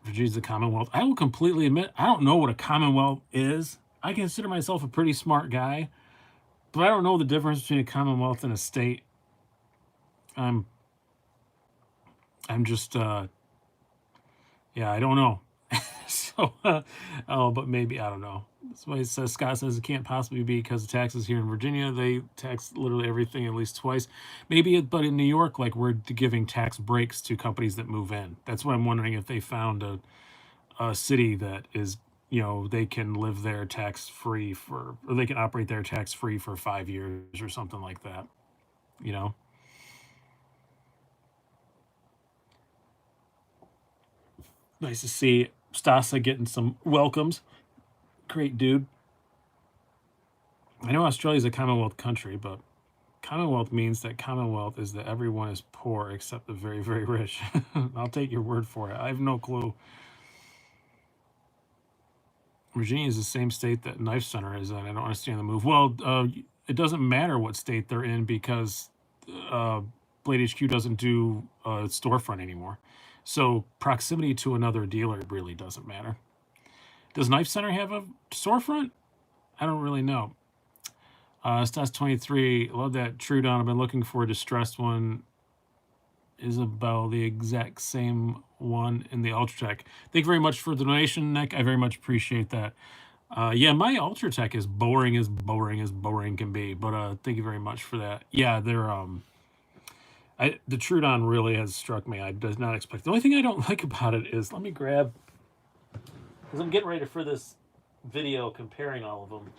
Virginia's the Commonwealth. I will completely admit I don't know what a Commonwealth is. I consider myself a pretty smart guy, but I don't know the difference between a Commonwealth and a state. I'm just yeah, I don't know. So but maybe I don't know. That's why it says Scott says it can't possibly be because of taxes here in Virginia. They tax literally everything at least twice. Maybe but in New York, like we're giving tax breaks to companies that move in. That's what I'm wondering if they found a city that is, they can live there tax free or they can operate there tax free for 5 years or something like that. Nice to see Stasa getting some welcomes. Great dude. I know Australia's a Commonwealth country, but Commonwealth means that Commonwealth is that everyone is poor except the very, very rich. I'll take your word for it. I have no clue. Virginia is the same state that Knife Center is in. I don't understand the move. Well, it doesn't matter what state they're in because Blade HQ doesn't do storefront anymore. So proximity to another dealer really doesn't matter. Does Knife Center have a storefront? I don't really know. Stats 23, love that Trudon. I've been looking for a distressed one. Isabel, the exact same one in the Ultratech. Thank you very much for the donation, Nick. I very much appreciate that. Yeah, my Ultratech is boring as boring can be, but thank you very much for that. Yeah, they're the Trudon really has struck me. I did not expect. The only thing I don't like about it is, let me grab, because I'm getting ready for this video comparing all of them.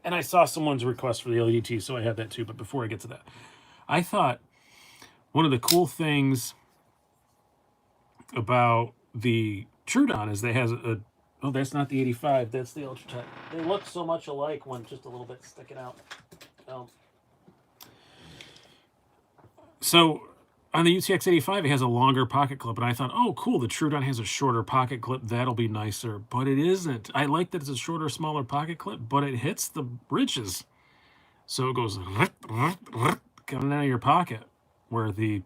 And I saw someone's request for the LUT, so I had that too. But before I get to that, I thought one of the cool things about the Trudon is they has a, oh, that's not the 85, that's the Ultratech. They look so much alike, one just a little bit sticking out. So on the UTX 85, it has a longer pocket clip, and I thought, oh, cool, the Trudon has a shorter pocket clip. That'll be nicer, but it isn't. I like that it's a shorter, smaller pocket clip, but it hits the ridges. So it goes coming out of your pocket, where the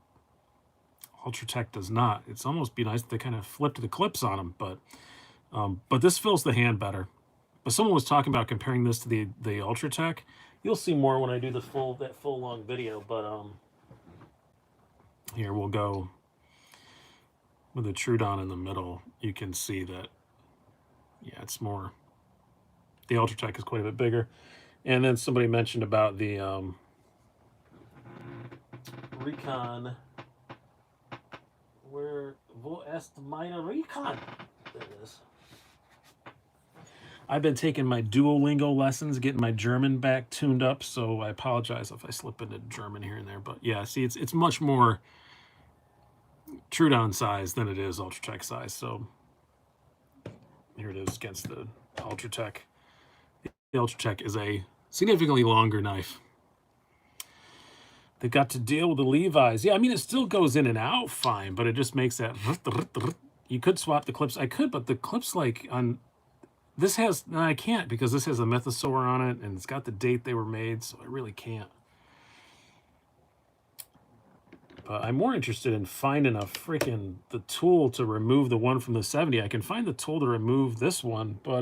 Ultratech does not. It's almost be nice if they kind of flipped the clips on them, but this fills the hand better. But someone was talking about comparing this to the Ultratech. You'll see more when I do that full long video, but here we'll go with the Trudon in the middle. You can see that, yeah, it's more, the Ultratech is quite a bit bigger. And then somebody mentioned about the Recon. Where wo est meine Recon? There it is. I've been taking my Duolingo lessons, getting my German back tuned up, so I apologize if I slip into German here and there. But yeah, see, it's much more Trudon size than it is Ultratech size. So here it is against the Ultratech. The Ultratech is a significantly longer knife. They got to deal with the Levi's. Yeah, I mean, it still goes in and out fine, but it just makes that... You could swap the clips. I could, but the clips, like, on... This has... No, I can't, because this has a Mythosaur on it, and it's got the date they were made, so I really can't. But I'm more interested in finding the tool to remove the one from the 70. I can find the tool to remove this one, but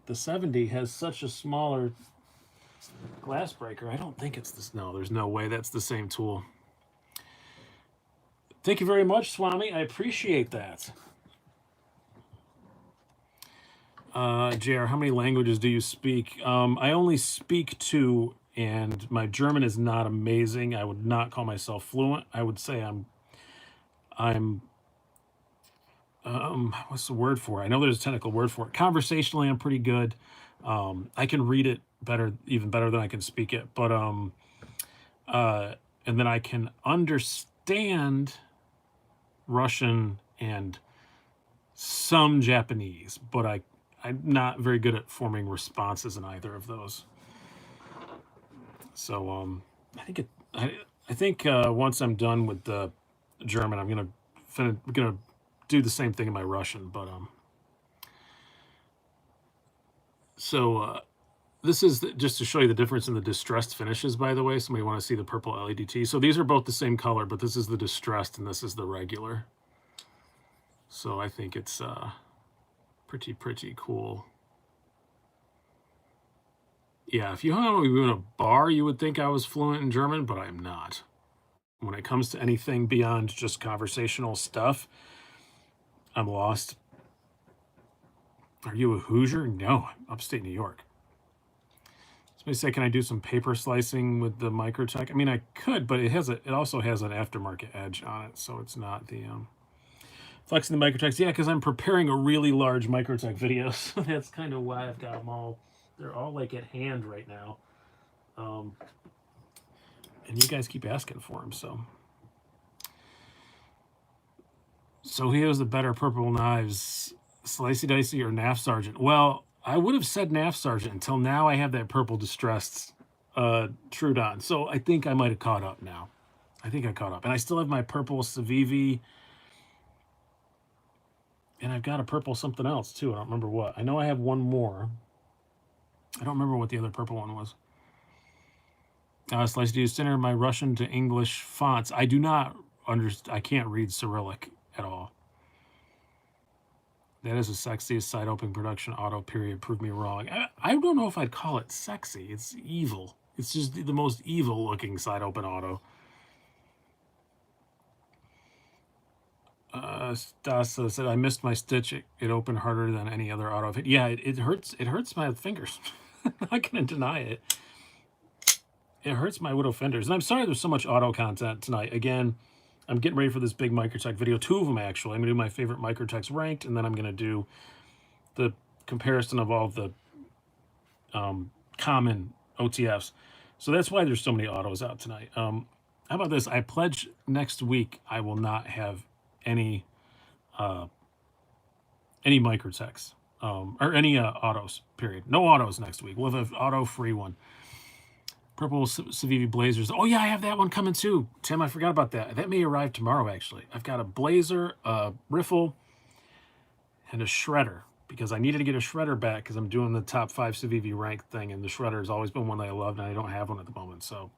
the 70 has such a smaller glass breaker. I don't think it's this. No, there's no way that's the same tool. Thank you very much, Swami. I appreciate that. JR, how many languages do you speak? I only speak 2, and my German is not amazing. I would not call myself fluent. I would say I'm what's the word for it? I know there's a technical word for it. Conversationally, I'm pretty good. I can read it better, even better than I can speak it. But and then I can understand Russian and some Japanese, but I'm not very good at forming responses in either of those. So I think once I'm done with the German, I'm gonna do the same thing in my Russian. But this is just to show you the difference in the distressed finishes, by the way. Somebody want to see the purple LEDT. So these are both the same color, but this is the distressed and this is the regular. So I think it's pretty cool. Yeah, if you hung out with me in a bar, you would think I was fluent in German, but I'm not. When it comes to anything beyond just conversational stuff, I'm lost. Are you a Hoosier? No, upstate New York. Somebody say, can I do some paper slicing with the Microtech? I mean, I could, but it also has an aftermarket edge on it, so it's not the flexing the Microtechs. Yeah, because I'm preparing a really large Microtech video, so that's kind of why I've got them all. They're all like at hand right now, and you guys keep asking for them. So here's the better purple knives, Slicey Dicey or NAF Sergeant. Well, I would have said NAF Sergeant until now. I have that purple distressed Trudon, so I think I might have caught up now. I think I caught up, and I still have my purple Civivi, and I've got a purple something else too. I don't remember what. I know I have one more. I don't remember what the other purple one was. Slice to center my Russian to English fonts. I do not understand. I can't read Cyrillic at all. That is the sexiest side open production auto, period. Prove me wrong. I don't know if I'd call it sexy. It's evil. It's just the most evil looking side open auto. Stasa said, I missed my stitch. It opened harder than any other auto. Yeah, it hurts. It hurts my fingers. I'm not going to deny it. It hurts my widow fenders. And I'm sorry there's so much auto content tonight. Again, I'm getting ready for this big Microtech video. 2 of them, actually. I'm going to do my favorite Microtechs ranked, and then I'm going to do the comparison of all the common OTFs. So that's why there's so many autos out tonight. How about this? I pledge next week I will not have any Microtechs or any autos, period. No autos next week. We'll have an auto-free one. Purple Civivi Blazers. Oh, yeah, I have that one coming too. Tim, I forgot about that. That may arrive tomorrow, actually. I've got a Blazer, a Riffle, and a Shredder, because I needed to get a Shredder back because I'm doing the top 5 Civivi ranked thing, and the Shredder has always been one that I loved, and I don't have one at the moment, so.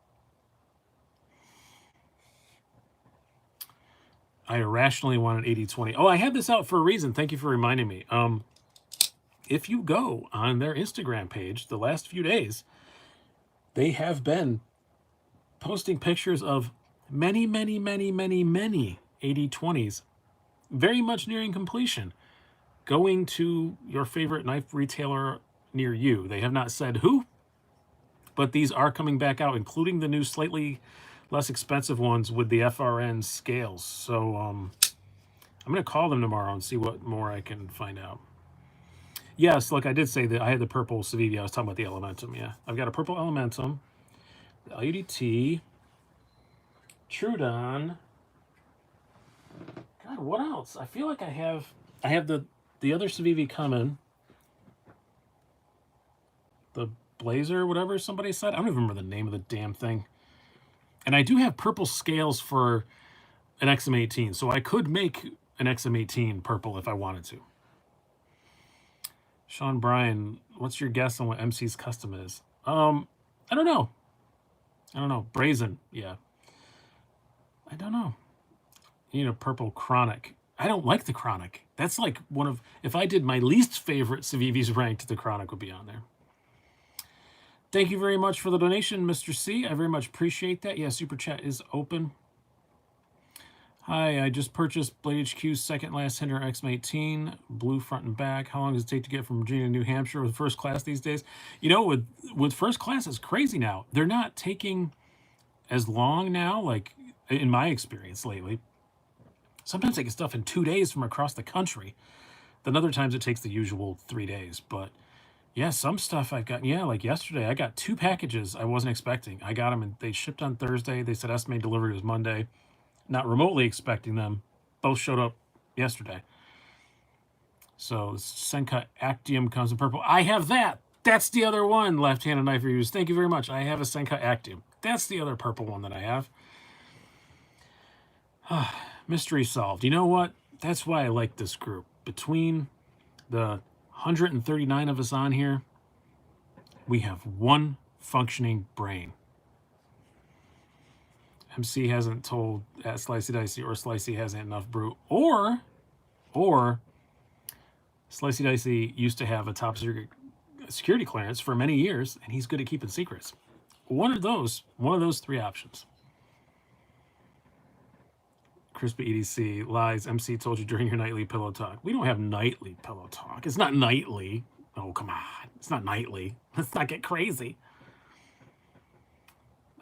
I irrationally wanted 80-20. Oh, I had this out for a reason. Thank you for reminding me. If you go on their Instagram page the last few days, they have been posting pictures of many 80-20s, very much nearing completion, going to your favorite knife retailer near you. They have not said who, but these are coming back out, including the new slightly less expensive ones with the FRN scales. So I'm going to call them tomorrow and see what more I can find out. Yes, look, I did say that I had the purple Civivi. I was talking about the Elementum, yeah. I've got a purple Elementum, the LUDT, Trudon. God, what else? I feel like I have the other Civivi coming. the blazer, whatever somebody said. I don't even remember the name of the damn thing. And I do have purple scales for an XM18, so I could make an XM18 purple if I wanted to. Sean Bryan, what's your guess on what MC's custom is? I don't know. Brazen, yeah. I don't know. You need a purple Chronic. I don't like the Chronic. That's like one of, if I did my least favorite Civivi's ranked, the Chronic would be on there. Thank you very much for the donation, Mr. C. I very much appreciate that. Yeah, Super Chat is open. Hi, I just purchased Blade HQ's second last Hinder XM18, blue front and back. How long does it take to get from Virginia to New Hampshire with first class these days? You know, with first class, it's crazy now. They're not taking as long now, like in my experience lately. Sometimes they get stuff in 2 days from across the country. Then other times it takes the usual 3 days. But yeah, some stuff I've gotten, yeah, like yesterday, I got 2 packages I wasn't expecting. I got them and they shipped on Thursday. They said estimated delivery was Monday. Not remotely expecting them. Both showed up yesterday. So Senka Actium comes in purple. I have that. That's the other one. Left-handed knife reviews. Thank you very much. I have a Senka Actium. That's the other purple one that I have. Mystery solved. You know what? That's why I like this group. Between the 139 of us on here, we have one functioning brain. MC hasn't told at Slicey Dicey, or Slicey hasn't enough brew, or Slicey Dicey used to have a top security clearance for many years, and he's good at keeping secrets. One of those 3 options. Crispy EDC lies. MC told you during your nightly pillow talk. We don't have nightly pillow talk. It's not nightly. Oh, come on. It's not nightly. Let's not get crazy.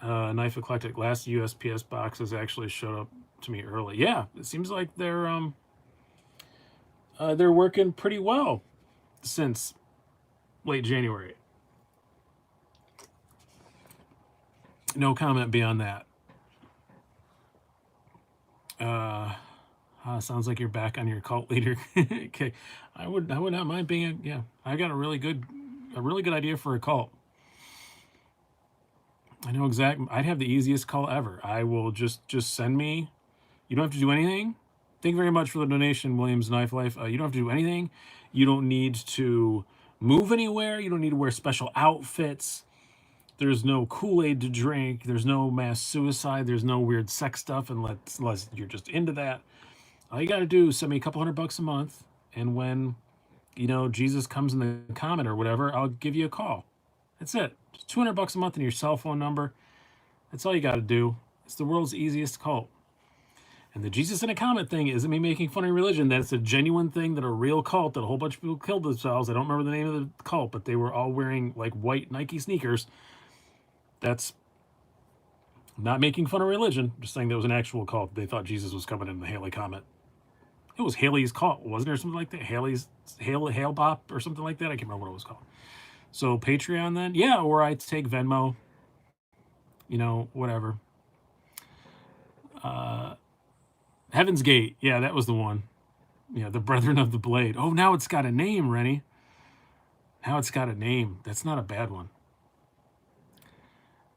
Knife Eclectic. Last USPS boxes actually showed up to me early. Yeah, it seems like they're working pretty well since late January. No comment beyond that. Sounds like you're back on your cult leader. Okay, I would not mind being I got a really good idea for a cult. I know exactly. I'd have the easiest call ever. I will just send me. You don't have to do anything. Thank you very much for the donation, Williams Knife Life. You don't have to do anything. You don't need to move anywhere. You don't need to wear special outfits. There's no Kool-Aid to drink. There's no mass suicide. There's no weird sex stuff unless you're just into that. All you got to do is send me a couple $100 a month, and when Jesus comes in the comment or whatever, I'll give you a call. That's it. Just $200 a month and your cell phone number. That's all you got to do. It's the world's easiest cult. And the Jesus in a comment thing isn't me making fun of religion. That's a genuine thing, that a real cult, that a whole bunch of people killed themselves. I don't remember the name of the cult, but they were all wearing like white Nike sneakers. That's not making fun of religion. Just saying there was an actual cult. They thought Jesus was coming in the Haley comet. It was Haley's cult, wasn't there? Something like that. Hail Bop or something like that. I can't remember what it was called. So Patreon then, yeah, or I take Venmo. Whatever. Heaven's Gate, yeah, that was the one. Yeah, the Brethren of the Blade. Oh, now it's got a name, Rennie. Now it's got a name. That's not a bad one.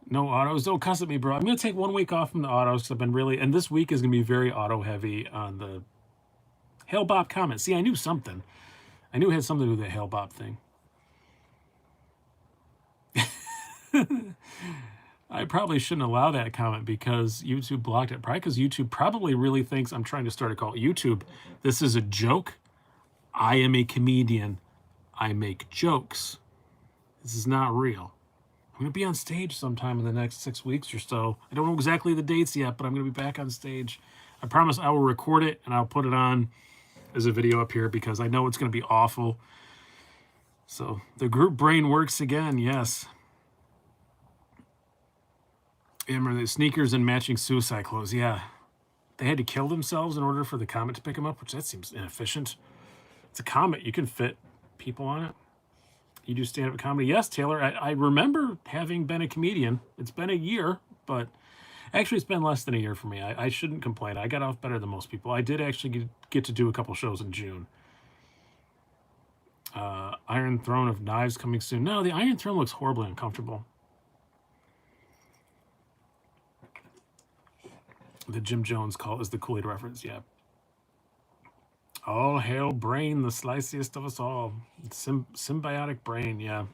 No autos. Don't cuss at me, bro. I'm going to take 1 week off from the autos because I've been really... And this week is going to be very auto-heavy on the Hail Bop comment. See, I knew something. I knew it had something to do with the Hail Bop thing. I probably shouldn't allow that comment because YouTube blocked it. Probably because YouTube probably really thinks I'm trying to start a cult. YouTube, this is a joke. I am a comedian. I make jokes. This is not real. I'm going to be on stage sometime in the next 6 weeks or so. I don't know exactly the dates yet, but I'm going to be back on stage. I promise I will record it and I'll put it on as a video up here because I know it's going to be awful. So the group brain works again, yes. Remember the sneakers and matching suicide clothes. Yeah, they had to kill themselves in order for the comet to pick them up, which that seems inefficient. It's a comet. You can fit people on it. You do stand-up comedy. Yes, Taylor, I remember having been a comedian. It's been a year, but actually it's been less than a year for me. I shouldn't complain. I got off better than most people. I did actually get to do a couple shows in June. I'm Iron Throne of Knives coming soon. No, the Iron Throne looks horribly uncomfortable. The Jim Jones call is the Kool-Aid reference, yeah. All hail Brain, the sliciest of us all. Symbiotic Brain, yeah.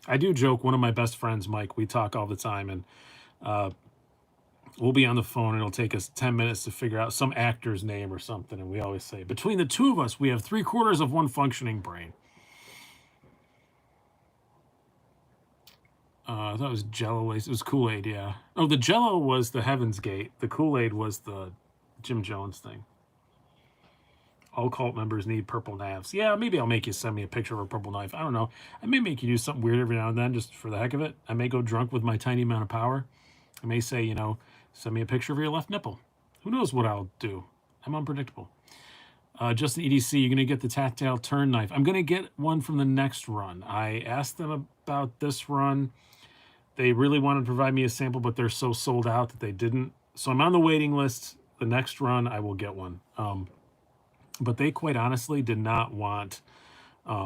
I do joke, one of my best friends, Mike, we talk all the time, and we'll be on the phone, and it'll take us 10 minutes to figure out some actor's name or something, and we always say, between the two of us, we have 3/4 of one functioning brain. I thought it was Jello. It was Kool-Aid, yeah. Oh, the Jello was the Heaven's Gate. The Kool-Aid was the Jim Jones thing. All cult members need purple knives. Yeah, maybe I'll make you send me a picture of a purple knife. I don't know. I may make you do something weird every now and then just for the heck of it. I may go drunk with my tiny amount of power. I may say, send me a picture of your left nipple. Who knows what I'll do? I'm unpredictable. Justin EDC, you're going to get the tactile turn knife. I'm going to get one from the next run. I asked them about this run. They really wanted to provide me a sample, but they're so sold out that they didn't. So I'm on the waiting list. The next run, I will get one. But they quite honestly did not want, they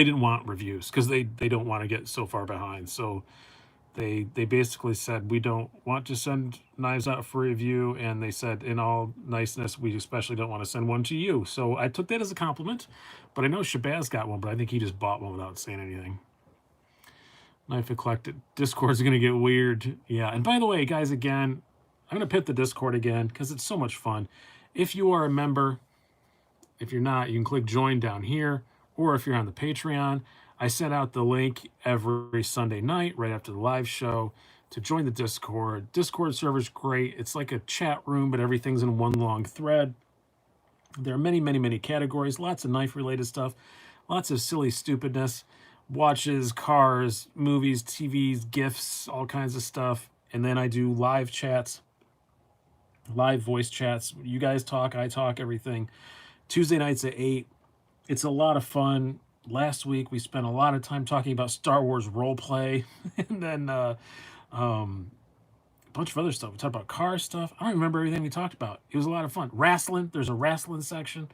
didn't want reviews because they don't want to get so far behind. So they basically said, we don't want to send knives out for review. And they said, in all niceness, we especially don't want to send one to you. So I took that as a compliment. But I know Shabazz got one, but I think he just bought one without saying anything. Knife Eclectic. Discord's going to get weird. Yeah. And by the way, guys, again, I'm going to pit the Discord again because it's so much fun. If you are a member, if you're not, you can click join down here. Or if you're on the Patreon, I send out the link every Sunday night right after the live show to join the Discord. Discord server's great. It's like a chat room, but everything's in one long thread. There are many, many, many categories. Lots of knife-related stuff. Lots of silly stupidness. Watches, cars, movies, TVs, gifts, all kinds of stuff. And then I do live chats, live voice chats. You guys talk, I talk, everything. Tuesday nights at 8. It's a lot of fun. Last week, we spent a lot of time talking about Star Wars roleplay. And then a bunch of other stuff. We talked about car stuff. I don't remember everything we talked about. It was a lot of fun. Wrestling. There's a wrestling section.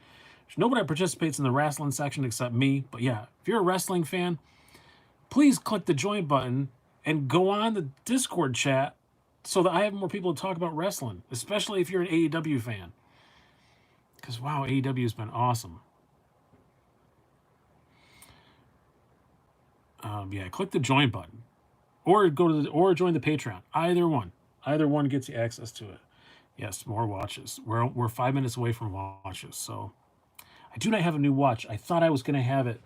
Nobody participates in the wrestling section except me. But yeah, if you're a wrestling fan, please click the join button and go on the Discord chat so that I have more people to talk about wrestling, especially if you're an AEW fan. Because, wow, AEW has been awesome. Yeah, click the join button or join the Patreon. Either one gets you access to it. Yes, more watches. We're 5 minutes away from watches, so I do not have a new watch. I thought I was going to have it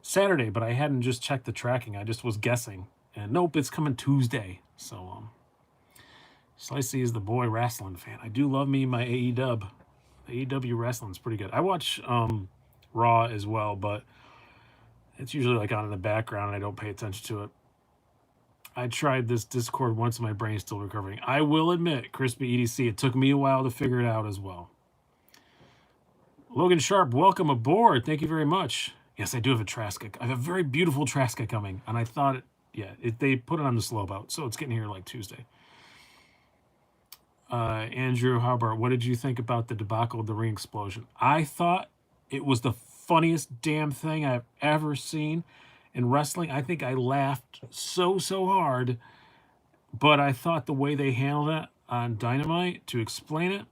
Saturday, but I hadn't just checked the tracking. I just was guessing. And nope, it's coming Tuesday. So, Slicey is the boy wrestling fan. I do love me my AEW. The AEW wrestling's pretty good. I watch Raw as well, but it's usually like on in the background and I don't pay attention to it. I tried this Discord once and my brain's still recovering. I will admit, Crispy EDC, it took me a while to figure it out as well. Logan Sharp, welcome aboard. Thank you very much. Yes, I do have a Traska. I have a very beautiful Traska coming. And I thought, they put it on the slow boat. So it's getting here like Tuesday. Andrew Hobart, what did you think about the debacle of the ring explosion? I thought it was the funniest damn thing I've ever seen in wrestling. I think I laughed so hard. But I thought the way they handled it on Dynamite to explain it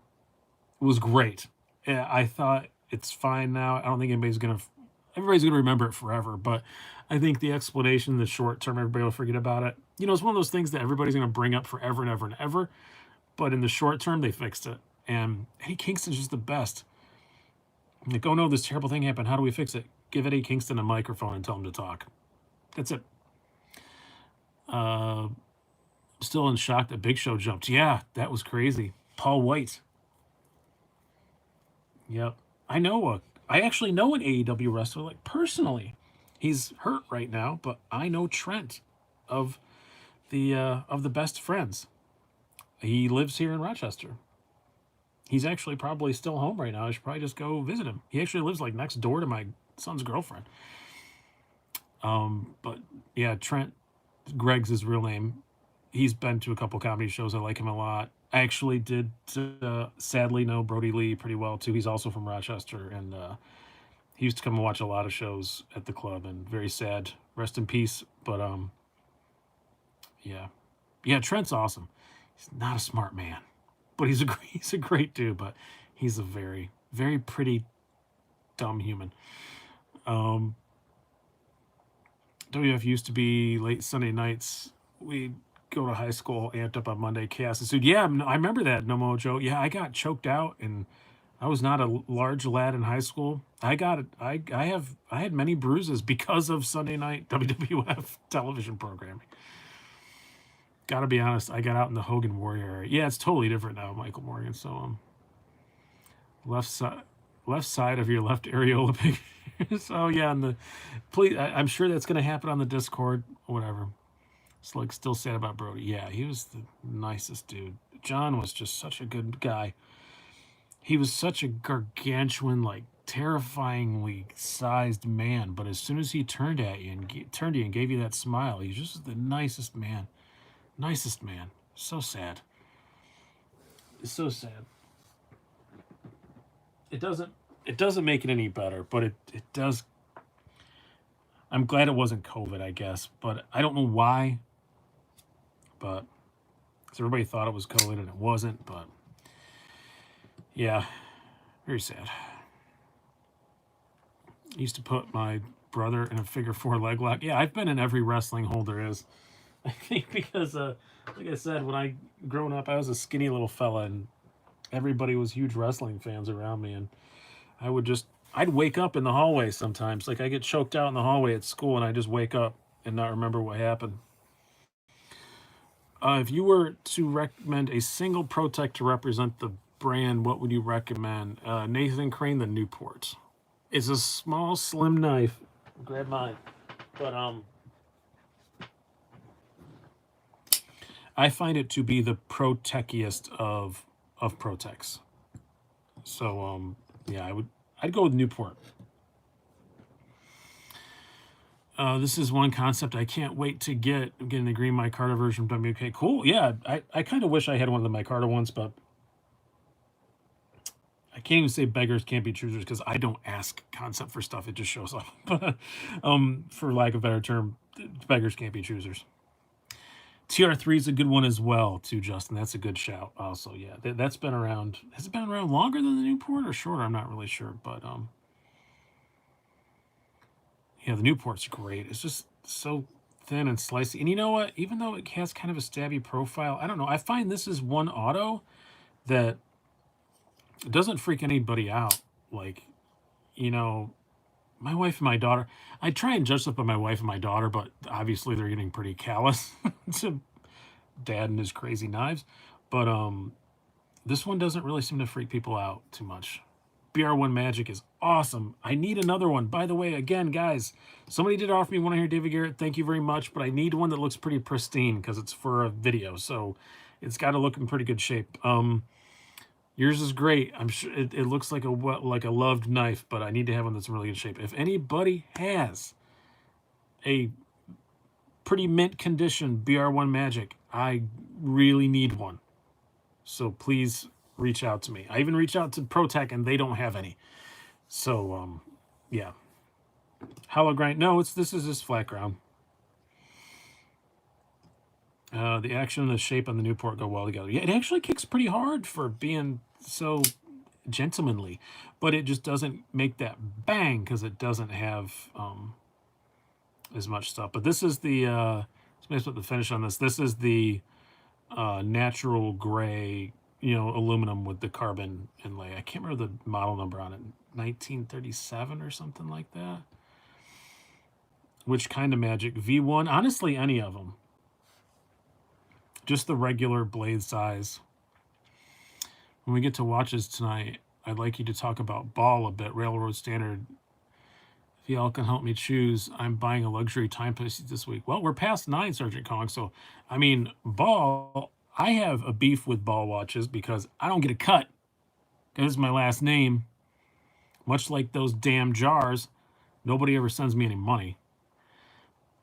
was great. I thought it's fine now. I don't think everybody's going to remember it forever, but I think the explanation in the short term, everybody will forget about it. It's one of those things that everybody's going to bring up forever and ever and ever, but in the short term, they fixed it. And Eddie Kingston's just the best. Like, oh no, this terrible thing happened. How do we fix it? Give Eddie Kingston a microphone and tell him to talk. That's it. Still in shock that Big Show jumped. Yeah, that was crazy. Paul White. Yep. I actually know an AEW wrestler, like, personally. He's hurt right now, but I know Trent of the Best Friends. He lives here in Rochester. He's actually probably still home right now. I should probably just go visit him. He actually lives like next door to my son's girlfriend. But yeah, Trent, Greg's his real name. he's been to a couple comedy shows. I like him a lot. I actually did sadly know Brody Lee pretty well too. He's also from Rochester, and he used to come and watch a lot of shows at the club. And very sad, rest in peace. But yeah, yeah. Trent's awesome. He's not a smart man, but he's a great dude. But he's a very very pretty dumb human. WF used to be late Sunday nights. We'd go to high school, amped up on Monday, chaos ensued. Yeah, I remember that, No Mojo. Yeah, I got choked out, and I was not a large lad in high school. I had many bruises because of Sunday night WWF television programming. Gotta be honest, I got out in the Hogan Warrior area. Yeah, it's totally different now, Michael Morgan. So left side of your left areola picture. So yeah, and please, I'm sure that's gonna happen on the Discord, whatever. It's like still sad about Brody. Yeah, he was the nicest dude. John was just such a good guy. He was such a gargantuan, like terrifyingly sized man. But as soon as he turned at you and gave you that smile, he's just the nicest man. Nicest man. So sad. It's so sad. It doesn't make it any better, but it does. I'm glad it wasn't COVID, I guess, but I don't know why. But because everybody thought it was COVID and it wasn't, but yeah, very sad. I used to put my brother in a figure 4 leg lock. Yeah, I've been in every wrestling hold there is. I think because, like I said, when I growing up, I was a skinny little fella, and everybody was huge wrestling fans around me, and I'd wake up in the hallway sometimes. Like I get choked out in the hallway at school, and I just wake up and not remember what happened. If you were to recommend a single Protech to represent the brand, what would you recommend? Nathan Crane, the Newport. It's a small, slim knife. Grab mine. But I find it to be the Protechiest of Protechs. So yeah, I'd go with Newport. This is one concept I can't wait to get. I'm getting the green micarta version from WK. Cool. Yeah, I kind of wish I had one of the micarta ones, but I can't even say beggars can't be choosers because I don't ask concept for stuff. It just shows up. But for lack of a better term, beggars can't be choosers. TR3 is a good one as well, too, Justin. That's a good shout. Also, yeah, that's been around. Has it been around longer than the Newport or shorter? I'm not really sure, but yeah, the Newport's great. It's just so thin and slicey. And you know what? Even though it has kind of a stabby profile, I don't know. I find this is one auto that doesn't freak anybody out. Like, you know, my wife and my daughter, I try and judge stuff by my wife and my daughter, but obviously they're getting pretty callous to dad and his crazy knives. But this one doesn't really seem to freak people out too much. BR1 Magic is awesome. I need another one. By the way, again, guys, somebody did offer me one here, David Garrett. Thank you very much, but I need one that looks pretty pristine because it's for a video, so it's got to look in pretty good shape. Yours is great. I'm sure it looks like a loved knife, but I need to have one that's in really good shape. If anybody has a pretty mint condition BR1 Magic, I really need one. So please reach out to me. I even reached out to Protech and they don't have any. So yeah. Hollow grind. No, this is just flat ground. The action and the shape on the Newport go well together. Yeah, it actually kicks pretty hard for being so gentlemanly, but it just doesn't make that bang because it doesn't have as much stuff. But this is the let's put the finish on this. This is the natural gray, aluminum with the carbon inlay. I can't remember the model number on it. 1937 or something like that. Which kind of magic? V1? Honestly, any of them. Just the regular blade size. When we get to watches tonight, I'd like you to talk about Ball a bit, Railroad Standard. If y'all can help me choose, I'm buying a luxury timepiece this week. Well, we're past 9, Sergeant Kong, so, I mean, Ball, I have a beef with Ball watches because I don't get a cut. That is my last name. Much like those damn jars, nobody ever sends me any money.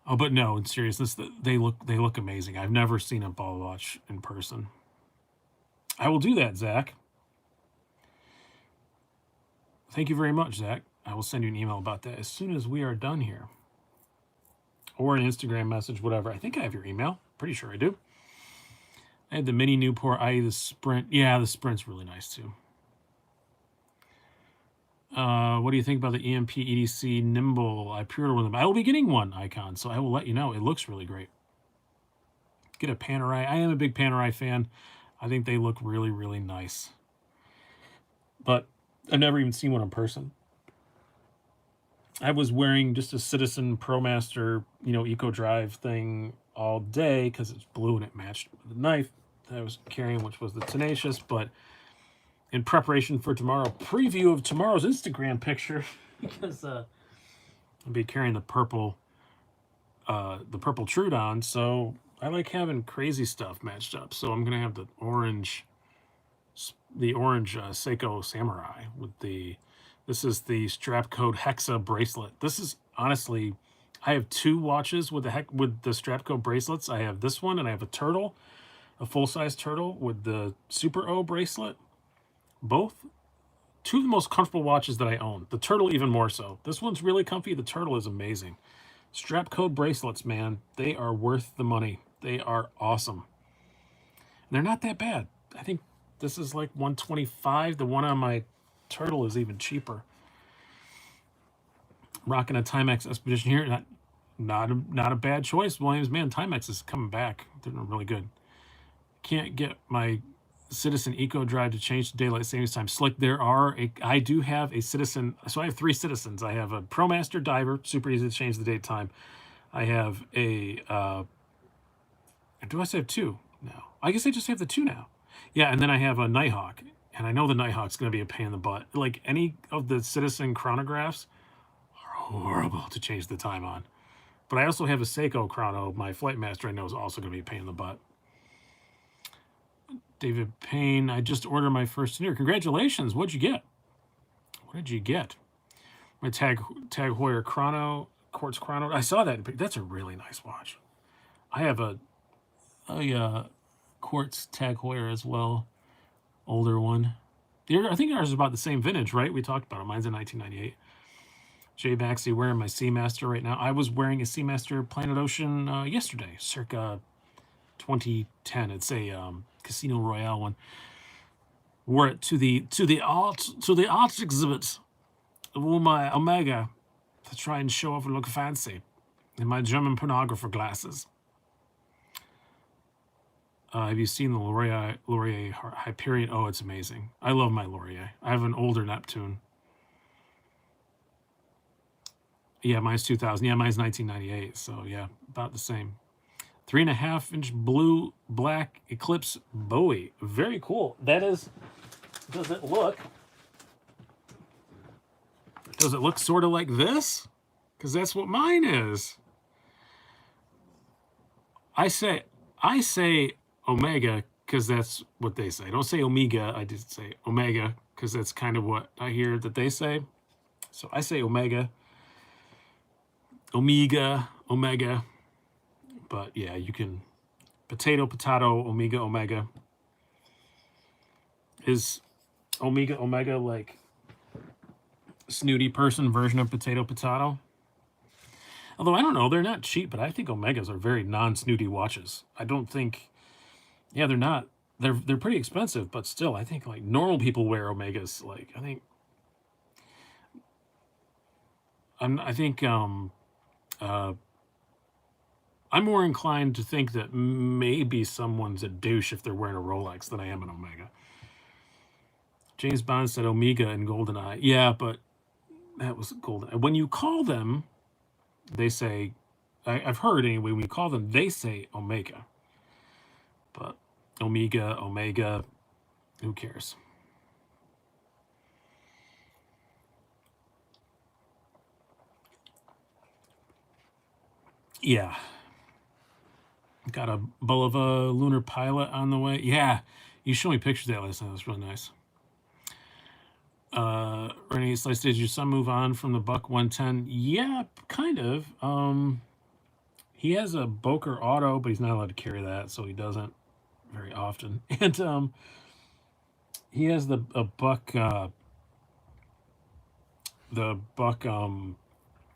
Oh, but no, in seriousness, they look amazing. I've never seen a ball watch in person. I will do that, Zach. Thank you very much, Zach. I will send you an email about that as soon as we are done here, or an Instagram message, whatever. I think I have your email. Pretty sure I do. I had the mini Newport, i.e. the Sprint. Yeah, the Sprint's really nice too. What do you think about the EMP EDC Nimble? I pre-ordered one of them. I will be getting one, Icon, so I will let you know. It looks really great. Get a Panerai. I am a big Panerai fan. I think they look really, really nice. But I've never even seen one in person. I was wearing just a Citizen ProMaster, Eco Drive thing all day because it's blue and it matched with the knife that I was carrying, which was the Tenacious. But in preparation for tomorrow, preview of tomorrow's Instagram picture, because I'll be carrying the purple Trudon, so I like having crazy stuff matched up. So I'm gonna have the orange Seiko Samurai with the. This is the strap code Hexa bracelet. This is honestly, I have two watches with the strap code bracelets. I have this one, and I have a turtle, a full size turtle with the Super O bracelet. Both two of the most comfortable watches that I own. The turtle even more so. This one's really comfy. The turtle is amazing. Strap code bracelets, man, they are worth the money. They are awesome. And they're not that bad. I think this is like 125. The one on my turtle is even cheaper. Rocking a Timex Expedition here. Not a bad choice, Williams. Man, Timex is coming back. They're really good. Can't get my Citizen Eco Drive to change to daylight savings time. Slick, I do have a Citizen. So I have three Citizens. I have a ProMaster Diver, super easy to change the date time. I have a. Do I say have two now? I guess I just have the two now. Yeah, and then I have a Nighthawk, and I know the Nighthawk's going to be a pain in the butt. Like any of the Citizen chronographs are horrible to change the time on. But I also have a Seiko chrono. My Flight Master I know is also going to be a pain in the butt. David Payne, I just ordered my first dinner. Congratulations. What'd you get? What did you get? My Tag Heuer chrono, quartz chrono. I saw that. That's a really nice watch. I have a quartz Tag Heuer as well, older one. I think ours is about the same vintage, right? We talked about it. Mine's a 1998. Jay Baxley wearing my Seamaster right now. I was wearing a Seamaster Planet Ocean yesterday, circa 2010. It's a Casino Royale one. Wore it to the art exhibit. Wore my Omega to try and show off and look fancy in my German pornographer glasses. Have you seen the Laurier Hyperion? Oh, it's amazing. I love my Laurier. I have an older Neptune. Yeah, mine's 2000. Yeah, mine's 1998. So yeah, about the same. 3.5-inch blue black Eclipse Bowie. Very cool. That is. Does it look sort of like this? Because that's what mine is. I say Omega because that's what they say. I don't say Omega. I just say Omega because that's kind of what I hear that they say. So I say Omega. Omega. But yeah, you can potato, Omega. Is Omega like snooty person version of potato? Although I don't know, they're not cheap, but I think Omegas are very non-snooty watches. I don't think, yeah, they're not. They're pretty expensive, but still, I think like normal people wear Omegas. Like I'm more inclined to think that maybe someone's a douche if they're wearing a Rolex than I am an Omega. James Bond said Omega and GoldenEye. Yeah, but that was GoldenEye. When you call them, they say, I've heard anyway, when you call them, they say Omega. But Omega, who cares? Yeah. Got a Bulova Lunar Pilot on the way. Yeah, you showed me pictures of that last night. That was really nice. Renee Slice, did your son move on from the Buck 110? Yeah, kind of. He has a Boker Auto, but he's not allowed to carry that, so he doesn't very often. And he has the a Buck, the Buck,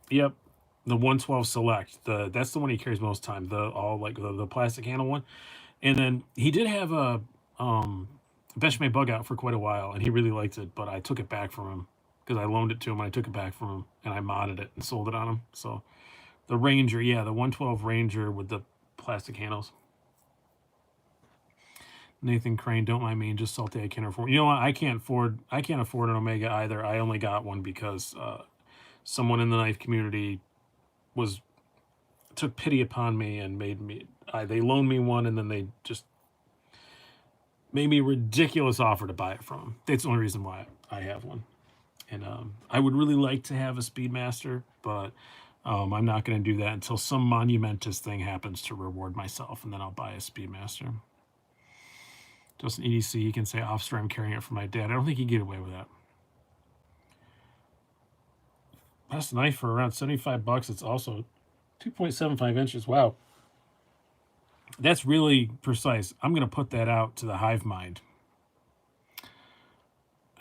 yep, the 112 Select. That's the one he carries most time. The all like the plastic handle one. And then he did have a Benchmade bug out for quite a while, and he really liked it, but I took it back from him because I loaned it to him. And I took it back from him, and I modded it and sold it on him. So the Ranger, yeah, the 112 Ranger with the plastic handles. Nathan Crane, don't mind me, just salty. I can't afford. You know what? I can't afford an Omega either. I only got one because someone in the knife community took pity upon me and made me. They loaned me one, and then they just made me a ridiculous offer to buy it from them. That's the only reason why I have one. And I would really like to have a Speedmaster, but I'm not going to do that until some monumentous thing happens to reward myself, and then I'll buy a Speedmaster. Just an EDC, you can say off-store, I'm carrying it for my dad. I don't think you get away with that. Best knife for around 75 bucks. It's also 2.75 inches. Wow. That's really precise. I'm going to put that out to the hive mind.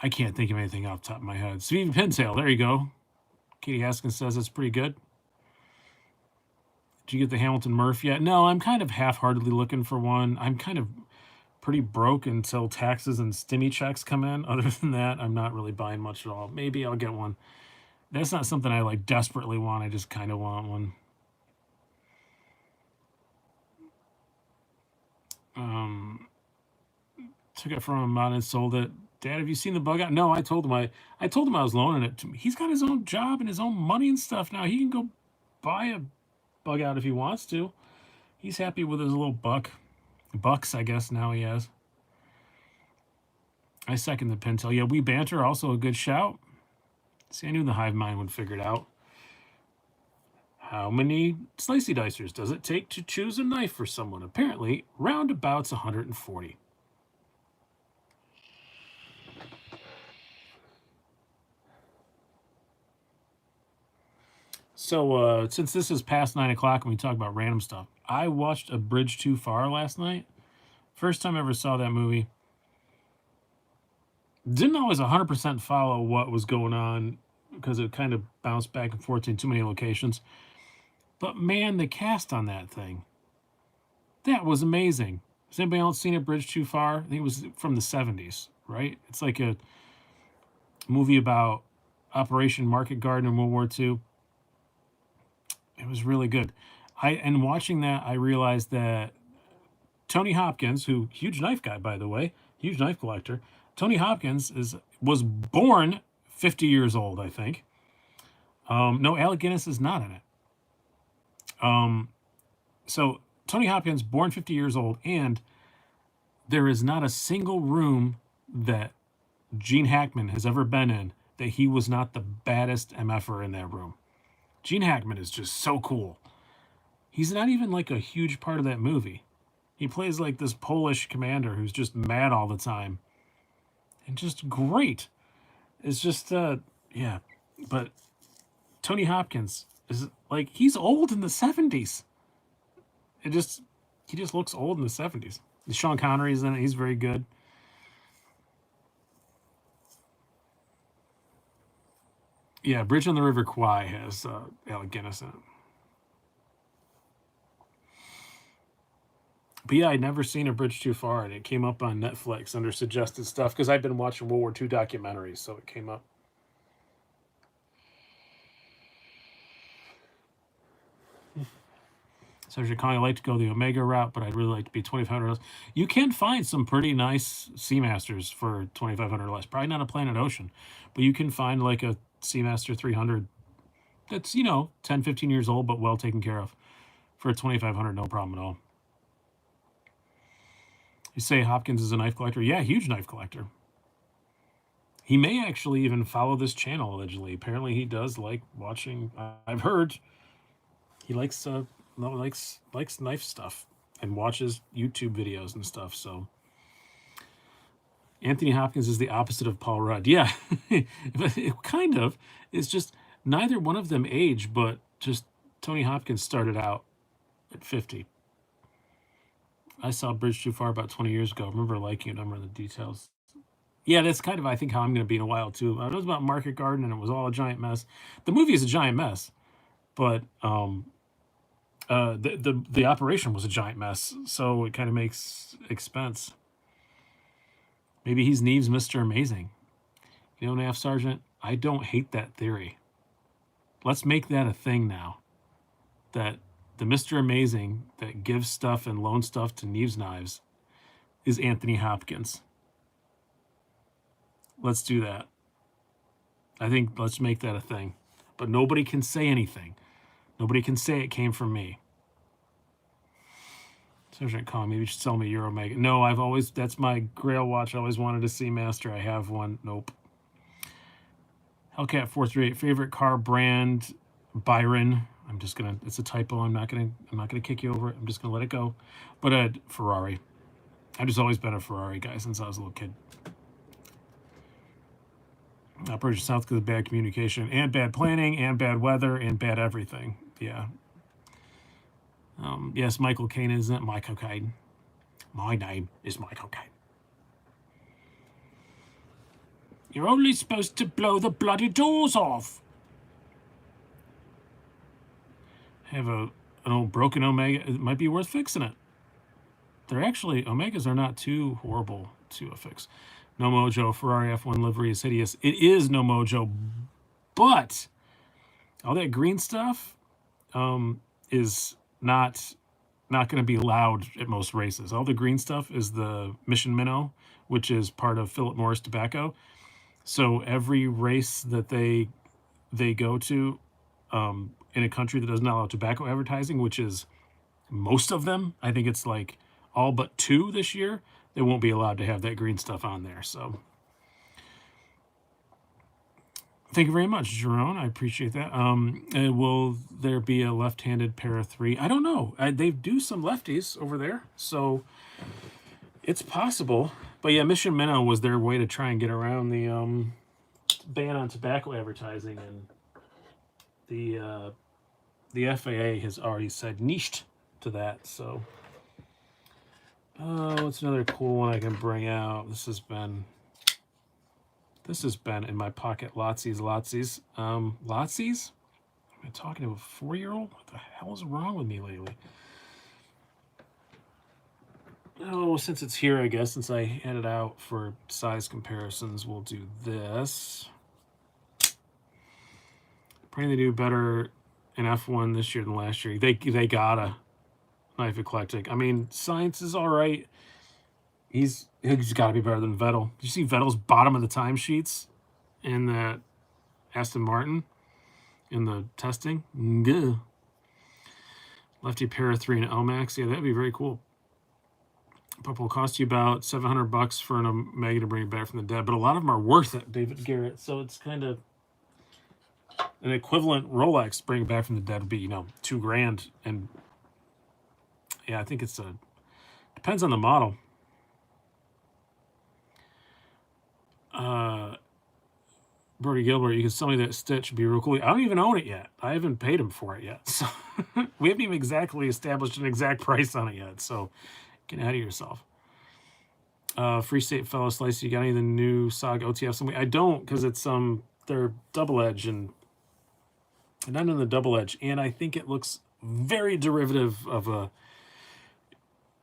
I can't think of anything off the top of my head. Steve Pintail, there you go. Katie Haskins says it's pretty good. Did you get the Hamilton Murph yet? No, I'm kind of half-heartedly looking for one. I'm kind of pretty broke until taxes and stimmy checks come in. Other than that, I'm not really buying much at all. Maybe I'll get one. That's not something I like desperately want. I just kind of want one. Took it from him and sold it. Dad, have you seen the bug out? No, I told him I was loaning it to him. He's got his own job and his own money and stuff now. He can go buy a bug out if he wants to. He's happy with his little bucks, I guess now he has. I second the Pintail. Yeah, We Banter, also a good shout. See, I knew the hive mind would figure it out. How many slicey dicers does it take to choose a knife for someone? Apparently, roundabouts 140. So, since this is past 9 o'clock and we talk about random stuff, I watched A Bridge Too Far last night. First time I ever saw that movie. Didn't always 100% follow what was going on because it kind of bounced back and forth in too many locations. But man, the cast on that thing, that was amazing. Has anybody else seen A Bridge Too Far? I think it was from the 70s, right? It's like a movie about Operation Market Garden in World War II. It was really good. And watching that, I realized that Tony Hopkins, who, huge knife guy, by the way, huge knife collector, Tony Hopkins was born 50 years old, I think. No, Alec Guinness is not in it. So Tony Hopkins, born 50 years old, and there is not a single room that Gene Hackman has ever been in that he was not the baddest MFer in that room. Gene Hackman is just so cool. He's not even like a huge part of that movie. He plays like this Polish commander who's just mad all the time. And just great. It's just, yeah. But Tony Hopkins is like, he's old in the 70s. He just looks old in the 70s. Sean Connery's in it. He's very good. Yeah, Bridge on the River Kwai has Alec Guinness in it. But yeah, I'd never seen A Bridge Too Far, and it came up on Netflix under suggested stuff because I've been watching World War II documentaries, so it came up. So Chicago, I like to go the Omega route, but I'd really like to be $2,500. You can find some pretty nice Seamasters for $2,500 less. Probably not a Planet Ocean, but you can find like a Seamaster 300 that's, 10, 15 years old, but well taken care of for $2,500, no problem at all. You say Hopkins is a knife collector? Yeah, huge knife collector. He may actually even follow this channel, allegedly. Apparently he does like watching. I've heard he likes knife stuff and watches YouTube videos and stuff. So Anthony Hopkins is the opposite of Paul Rudd. Yeah, it kind of. It's just neither one of them age, but just Tony Hopkins started out at 50. I saw Bridge Too Far about 20 years ago. I remember liking it. I remember the details. Yeah, that's kind of, I think, how I'm going to be in a while, too. It was about Market Garden, and it was all a giant mess. The movie is a giant mess, but the operation was a giant mess, so it kind of makes expense. Maybe he's Neve's Mr. Amazing. You know, Nav Sergeant, I don't hate that theory. Let's make that a thing now. That the Mr. Amazing that gives stuff and loans stuff to Neve's Knives is Anthony Hopkins. Let's do that. I think let's make that a thing. But nobody can say anything. Nobody can say it came from me. Sergeant Kong, maybe you should sell me Euro Mega. No, I've always, that's my grail watch. I always wanted to see Master. I have one. Nope. Hellcat 438, favorite car brand, Byron. I'm just gonna, it's a typo. I'm not gonna kick you over it. I'm just gonna let it go. But Ferrari. I've just always been a Ferrari guy since I was a little kid. Operation South because of bad communication and bad planning and bad weather and bad everything. Yeah. Yes, Michael Caine isn't Michael Caine. My name is Michael Caine. You're only supposed to blow the bloody doors off. Have an old broken Omega. It might be worth fixing it. They're actually, Omegas are not too horrible to fix. No Mojo, Ferrari F1 livery is hideous. It is No Mojo, but all that green stuff is not going to be allowed at most races. All the green stuff is the Mission Minnow, which is part of Philip Morris Tobacco. So every race that they go to in a country that doesn't allow tobacco advertising, which is most of them, I think it's like all but 2 this year, they won't be allowed to have that green stuff on there. So thank you very much, Jerome. I appreciate that. Will there be a left-handed pair of 3? I don't know. They do some lefties over there, so it's possible. But yeah, Mission Minnow was their way to try and get around the ban on tobacco advertising, and the FAA has already said nicht to that. So, what's another cool one I can bring out? This has been in my pocket. Lotsies. Lotsies. Am I talking to a 4-year-old? What the hell is wrong with me lately? Oh, since it's here, I guess, since I had it out for size comparisons, we'll do this. Praying they do better in F1 this year than last year. They gotta. Knife Eclectic. I mean, Science is all right. He's got to be better than Vettel. Did you see Vettel's bottom of the timesheets in that Aston Martin in the testing? Gah. Lefty pair of 3 and L-Max. Yeah, that'd be very cool. But will cost you about $700 for an Omega to bring it back from the dead. But a lot of them are worth it, David Garrett. So it's kind of an equivalent Rolex bring it back from the dead would be, you know, $2,000. And yeah, I think it's depends on the model. Brody Gilbert, you can sell me that Stitch. It'd be real cool. I don't even own it yet. I haven't paid him for it yet. So we haven't even exactly established an exact price on it yet. So get ahead of yourself. Free State Fellow Slice, you got any of the new Saga OTF? Something? I don't, because it's they're double edge and none in the double edge. And I think it looks very derivative of a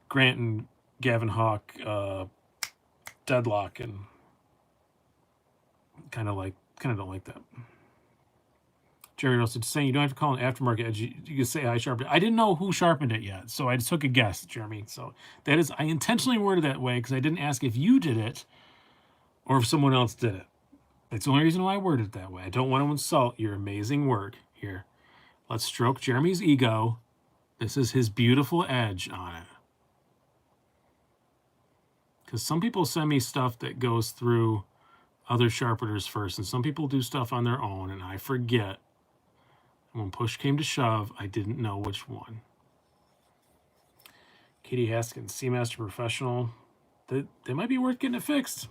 Grant and Gavin Hawk deadlock, and kind of don't like that. Jerry Roasted saying you don't have to call an aftermarket edge. You can say I sharpened it. I didn't know who sharpened it yet, so I just took a guess, Jeremy. So that is, I intentionally worded that way because I didn't ask if you did it or if someone else did it. That's the only reason why I worded it that way. I don't want to insult your amazing work here. Let's stroke Jeremy's ego. This is his beautiful edge on it. Because some people send me stuff that goes through other sharpeners first, and some people do stuff on their own, and I forget. When push came to shove, I didn't know which one. Katie Haskins, Seamaster Professional. They might be worth getting it fixed.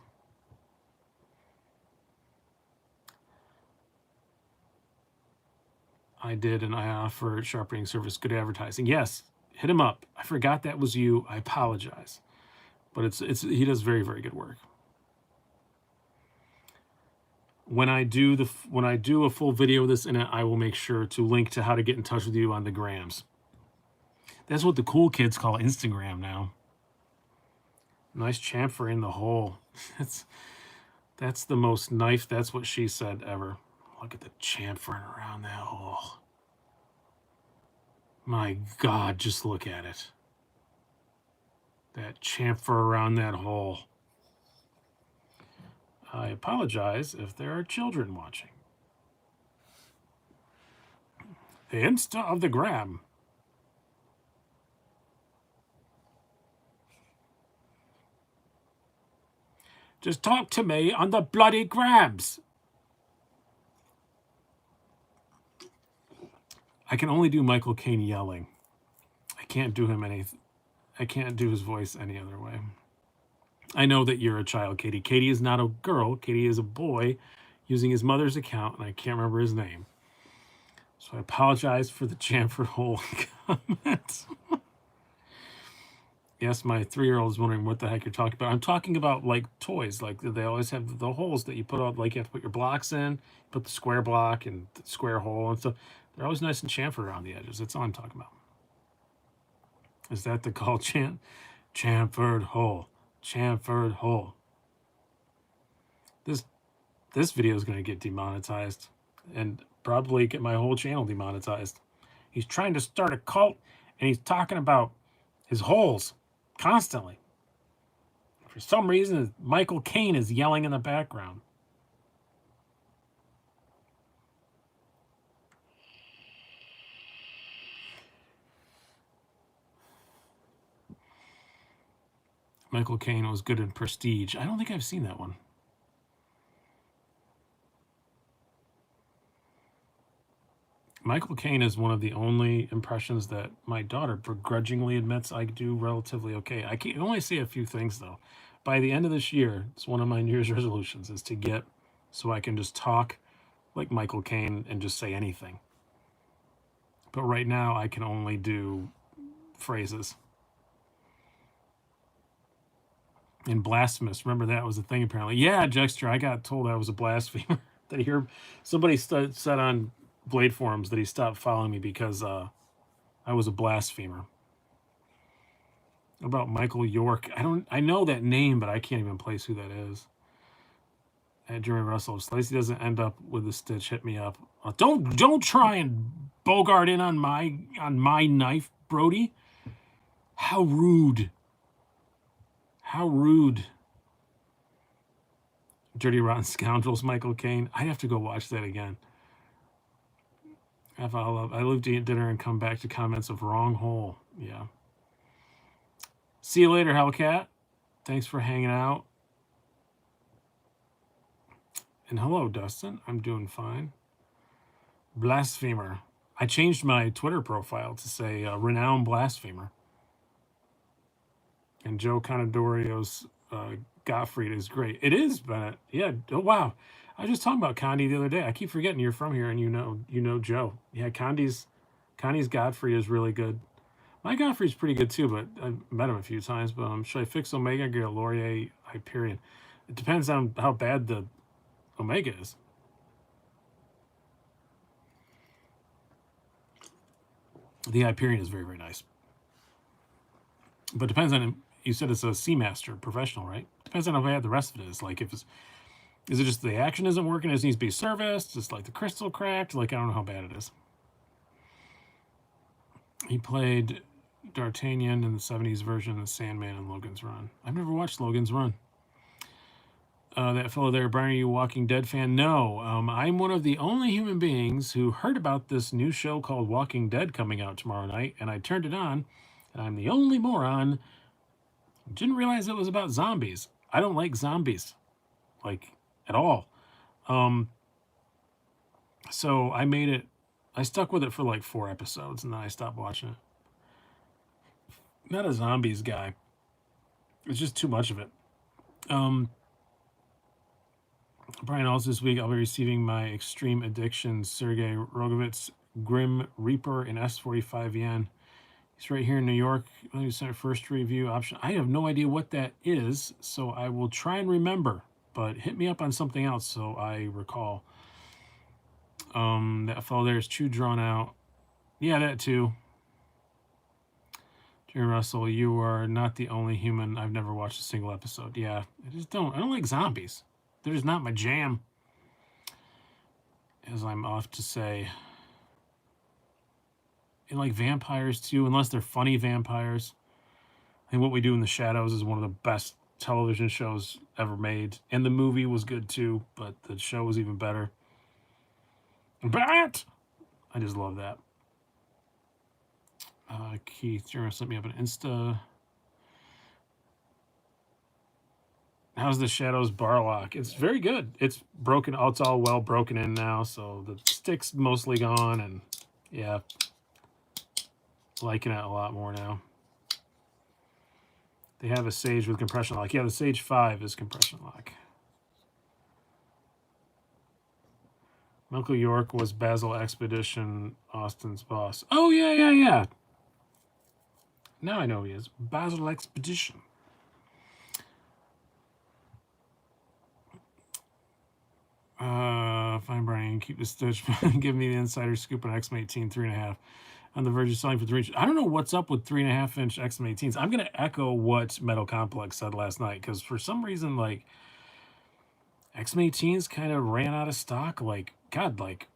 I did, and I offer sharpening service. Good advertising. Yes, hit him up. I forgot that was you. I apologize. But he does very, very good work. When I do a full video of this in it, I will make sure to link to how to get in touch with you on the grams. That's what the cool kids call Instagram now. Nice chamfer in the hole. That's the most knife, that's what she said ever. Look at the chamfering around that hole. My God, just look at it. That chamfer around that hole. I apologize if there are children watching. The Insta of the gram. Just talk to me on the bloody grams. I can only do Michael Caine yelling. I can't do I can't do his voice any other way. I know that you're a child, Katie. Katie is not a girl. Katie is a boy using his mother's account, and I can't remember his name. So I apologize for the chamfer hole comment. Yes, my 3-year-old is wondering what the heck you're talking about. I'm talking about like toys. Like they always have the holes that you put out, like you have to put your blocks in, put the square block and the square hole and stuff. They're always nice and chamfered around the edges. That's all I'm talking about. Is that the call chant? Chamfered hole. Chamfered hole. This video is going to get demonetized and probably get my whole channel demonetized. He's trying to start a cult and he's talking about his holes constantly. For some reason, Michael Caine is yelling in the background. Michael Caine was good in Prestige. I don't think I've seen that one. Michael Caine is one of the only impressions that my daughter begrudgingly admits I do relatively okay. I can only say a few things, though. By the end of this year, it's one of my New Year's resolutions, is to get so I can just talk like Michael Caine and just say anything. But right now, I can only do phrases. And blasphemous. Remember that was a thing, apparently. Yeah, Jexter, I got told I was a blasphemer. Did I hear somebody said on Blade forums that he stopped following me because I was a blasphemer. About Michael York. I know that name, but I can't even place who that is. And Jeremy Russell. If Slicey doesn't end up with a stitch, hit me up. Don't try and bogart in on my knife, Brody. How rude. How rude. Dirty Rotten Scoundrels, Michael Caine. I have to go watch that again. I live to eat dinner and come back to comments of wrong hole. Yeah. See you later, Hellcat. Thanks for hanging out. And hello, Dustin. I'm doing fine. Blasphemer. I changed my Twitter profile to say renowned blasphemer. And Joe Conadorio's Gottfried is great. It is, Bennett. Yeah. Oh, wow. I was just talking about Condi the other day. I keep forgetting you're from here and you know Joe. Yeah, Condi's Godfrey is really good. My Godfrey's pretty good too, but I've met him a few times. But should I fix Omega or get a Laurier Hyperion? It depends on how bad the Omega is. The Hyperion is very, very nice. But depends on, you said it's a Seamaster professional, right? Depends on how bad the rest of it is. Like is it just the action isn't working, it needs to be serviced, just like the crystal cracked, like I don't know how bad it is. He played D'Artagnan in the 70s version of Sandman and Logan's Run. I've never watched Logan's Run. That fellow there, Brian, are you a Walking Dead fan? No. I'm one of the only human beings who heard about this new show called Walking Dead coming out tomorrow night, and I turned it on, and I'm the only moron who didn't realize it was about zombies. I don't like zombies, like, at all. So I stuck with it for like 4 episodes, and then I stopped watching it. Not a zombies guy. It's just too much of it. Brian, also this week I'll be receiving my Extreme Addiction Sergei Rogovitz Grim Reaper in S45 yen. He's right here in New York. Let me send a first review option. I have no idea what that is, so I will try and remember. But hit me up on something else so I recall. That fellow there is too drawn out. Yeah, that too. Jerry Russell, you are not the only human. I've never watched a single episode. Yeah, I don't like zombies. They're just not my jam. As I'm off to say. And like vampires too, unless they're funny vampires. And What We Do in the Shadows is one of the best television shows ever made. And the movie was good too, but the show was even better. Bat! I just love that. Keith, you're going to set me up an Insta. How's the Shadows bar lock? It's very good. It's broken. It's all well broken in now, so the stick's mostly gone, and yeah, liking it a lot more now. They have a Sage with compression lock. Yeah, the Sage 5 is compression lock. Michael York was Basil Expedition Austin's boss. Oh, yeah. Now I know who he is. Basil Expedition. Fine, Brian. Keep the stitch. Give me the insider scoop on XM18 3.5. On the verge of selling for 3 inch. I don't know what's up with 3.5 inch XM18s. I'm going to echo what Metal Complex said last night, because for some reason, like, XM18s kind of ran out of stock. Like, God, like,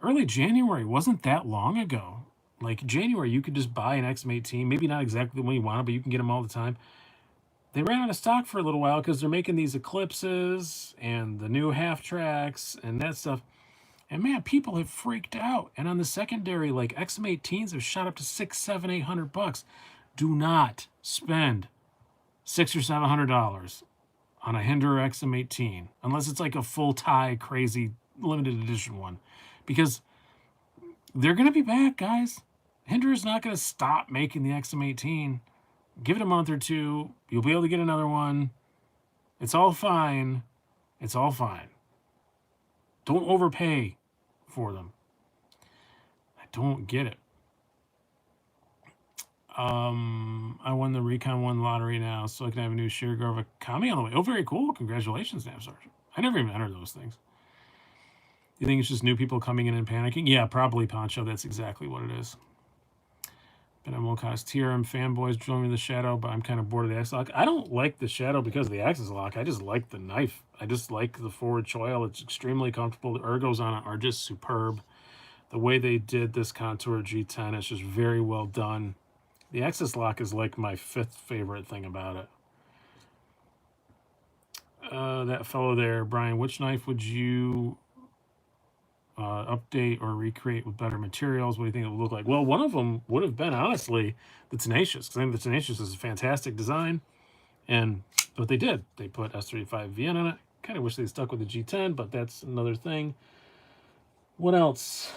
early January wasn't that long ago. Like, January, you could just buy an XM18. Maybe not exactly the one you want, but you can get them all the time. They ran out of stock for a little while because they're making these Eclipses and the new half tracks and that stuff. And man, people have freaked out. And on the secondary, like XM18s have shot up to $600, $700, $800. Do not spend $600 or $700 on a Hinder XM18 unless it's like a full tie crazy limited edition one, because they're going to be back, guys. Hinder is not going to stop making the XM18. Give it a month or two. You'll be able to get another one. It's all fine. It's all fine. Don't overpay for them. I don't get it. I won the Recon 1 lottery now, so I can have a new Sheargar of a Kami on the way. Oh, very cool. Congratulations, Nav Sergeant. I never even entered those things. You think it's just new people coming in and panicking? Yeah, probably, Poncho. That's exactly what it is. But I'm low-cost TRM fanboys joining the Shadow, but I'm kind of bored of the Axis lock. I don't like the Shadow because of the Axis lock. I just like the knife. I just like the forward choil. It's extremely comfortable. The ergos on it are just superb. The way they did this Contour G10 is just very well done. The Axis lock is like my 5th favorite thing about it. That fellow there, Brian, which knife would you update or recreate with better materials? What do you think it would look like? Well, one of them would have been, honestly, the Tenacious. Because I think the Tenacious is a fantastic design. And what they did, they put S35VN on it. Kind of wish they stuck with the G10, but that's another thing. What else?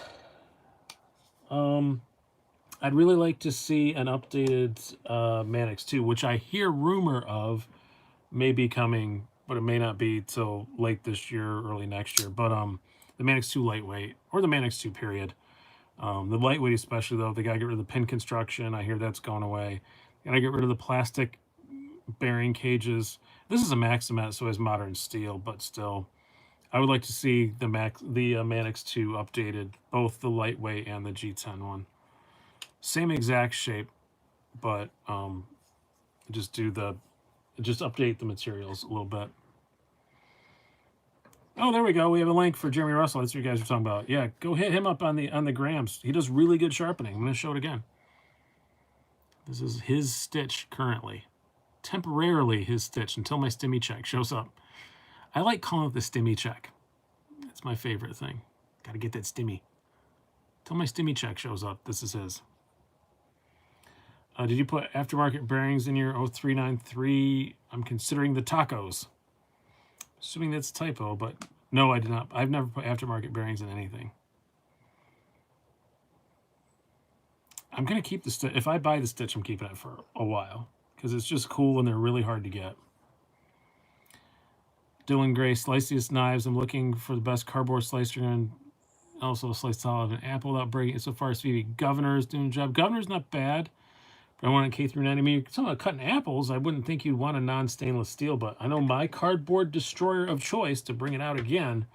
I'd really like to see an updated Manix 2, which I hear rumor of may be coming, but it may not be till late this year, early next year. But the Manix 2 lightweight, or the Manix 2 period. The lightweight especially, though, they got to get rid of the pin construction. I hear that's going away. Got to get rid of the plastic bearing cages. This is a Maximat, so it has modern steel, but still. I would like to see the Manix 2 updated, both the lightweight and the G10 one. Same exact shape, but just update the materials a little bit. Oh, there we go. We have a link for Jeremy Russell. That's what you guys are talking about. Yeah, go hit him up on the grams. He does really good sharpening. I'm going to show it again. This is his stitch currently. Temporarily his stitch until my stimmy check shows up. I like calling it the stimmy check. It's my favorite thing. Got to get that stimmy. Until my stimmy check shows up, this is his. Did you put aftermarket bearings in your 0393? I'm considering the tacos. Assuming that's a typo, but no, I did not. I've never put aftermarket bearings in anything. I'm going to keep the stitch. If I buy the stitch, I'm keeping it for a while because it's just cool and they're really hard to get. Dylan Gray, Sliceiest Knives. I'm looking for the best cardboard slicer and also slice solid and apple without breaking it. So far, Stevie Governor's doing a job. Governor's not bad. I want a K390. I mean, you're talking about cutting apples. I wouldn't think you'd want a non-stainless steel, but I know my cardboard destroyer of choice, to bring it out again,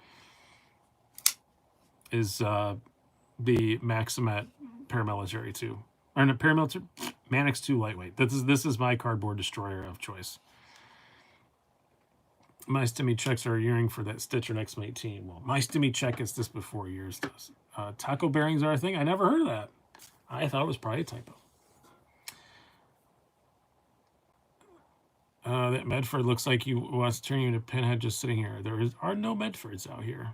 is the Maximat Paramilitary 2. Or no, Paramilitary Manix 2 Lightweight. This is my cardboard destroyer of choice. My stimmy checks are yearning for that Stitcher X18. Well, my stimmy check gets this before yours does. Taco bearings are a thing. I never heard of that. I thought it was probably a typo. That Medford looks like you wants to turn you into Pinhead just sitting here. There are no Medfords out here.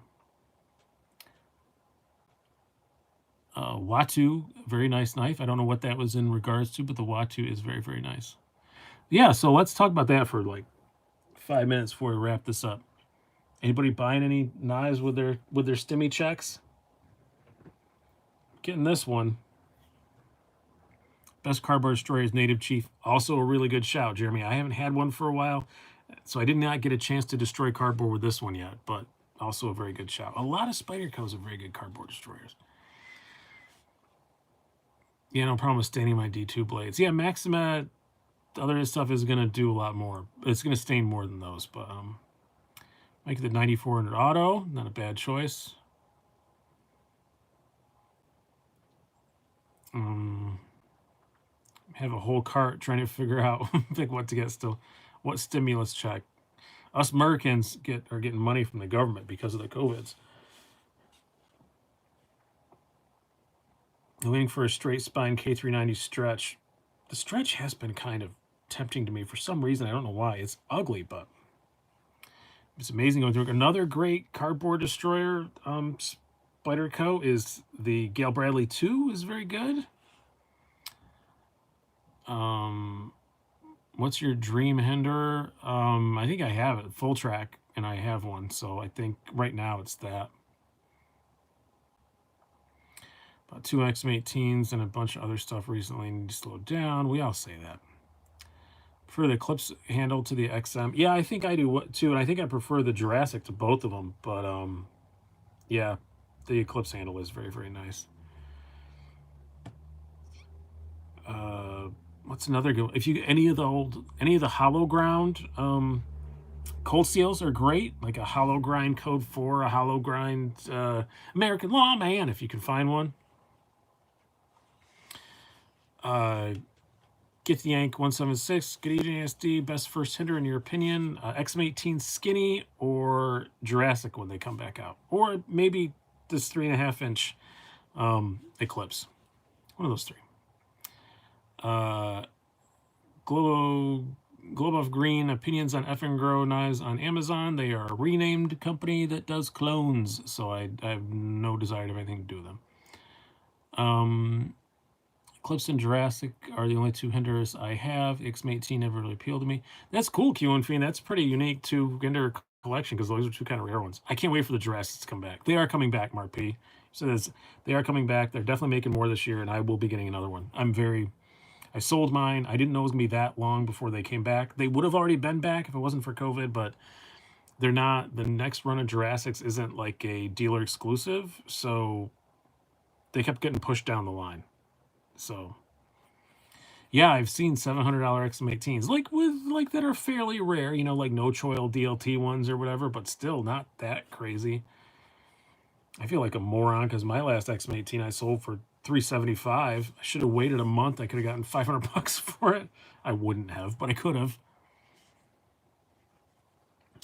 Watu, very nice knife. I don't know what that was in regards to, but the Watu is very, very nice. Yeah, so let's talk about that for like 5 minutes before we wrap this up. Anybody buying any knives with their stimmy checks? Getting this one. Best cardboard destroyer is Native Chief. Also a really good shout, Jeremy. I haven't had one for a while, so I did not get a chance to destroy cardboard with this one yet, but also a very good shout. A lot of Spydercos are very good cardboard destroyers. Yeah, no problem with staining my D2 blades. Yeah, Maximat, other stuff is going to do a lot more. It's going to stain more than those, but make the 9400 auto, not a bad choice. Have a whole cart trying to figure out pick what to get still. What stimulus check? Us Americans are getting money from the government because of the COVIDs. Waiting for a straight spine K390 stretch. The stretch has been kind of tempting to me for some reason. I don't know why. It's ugly, but it's amazing going through. Another great cardboard destroyer Spyderco is the Gale Bradley 2 is very good. What's your dream Hinder? I think I have it, full track, and I have one, so I think right now it's that. About 2 XM18s and a bunch of other stuff recently. Need to slow down. We all say that. Prefer the Eclipse handle to the XM. Yeah, I think I do too, and I think I prefer the Jurassic to both of them. But yeah, the Eclipse handle is very, very nice. What's another good? If you any of the hollow ground cold steels are great, like a hollow grind Code 4, a hollow grind American Lawman, if you can find one. Get the Yank 176. Good evening, SD. Best first hitter in your opinion? XM18 Skinny or Jurassic when they come back out, or maybe this 3.5 inch Eclipse. One of those three. Globe of Green opinions on Effing Grow knives on Amazon. They are a renamed company that does clones, so I have no desire to have anything to do with them. Eclipse and Jurassic are the only two Hinders I have. XM18 never really appealed to me. That's cool, Q and Fiend. That's pretty unique to Hinder collection because those are two kind of rare ones. I can't wait for the Jurassics to come back. They are coming back, Mark P. So they are coming back. They're definitely making more this year, and I will be getting another one. I sold mine. I didn't know it was going to be that long before they came back. They would have already been back if it wasn't for COVID, but they're not. The next run of Jurassics isn't like a dealer exclusive, so they kept getting pushed down the line. So, yeah, I've seen $700 XM18s, like that are fairly rare, you know, like no choil DLT ones or whatever, but still not that crazy. I feel like a moron because my last XM18 I sold for $375. I should have waited a month. I could have gotten $500 for it. I wouldn't have, but I could have.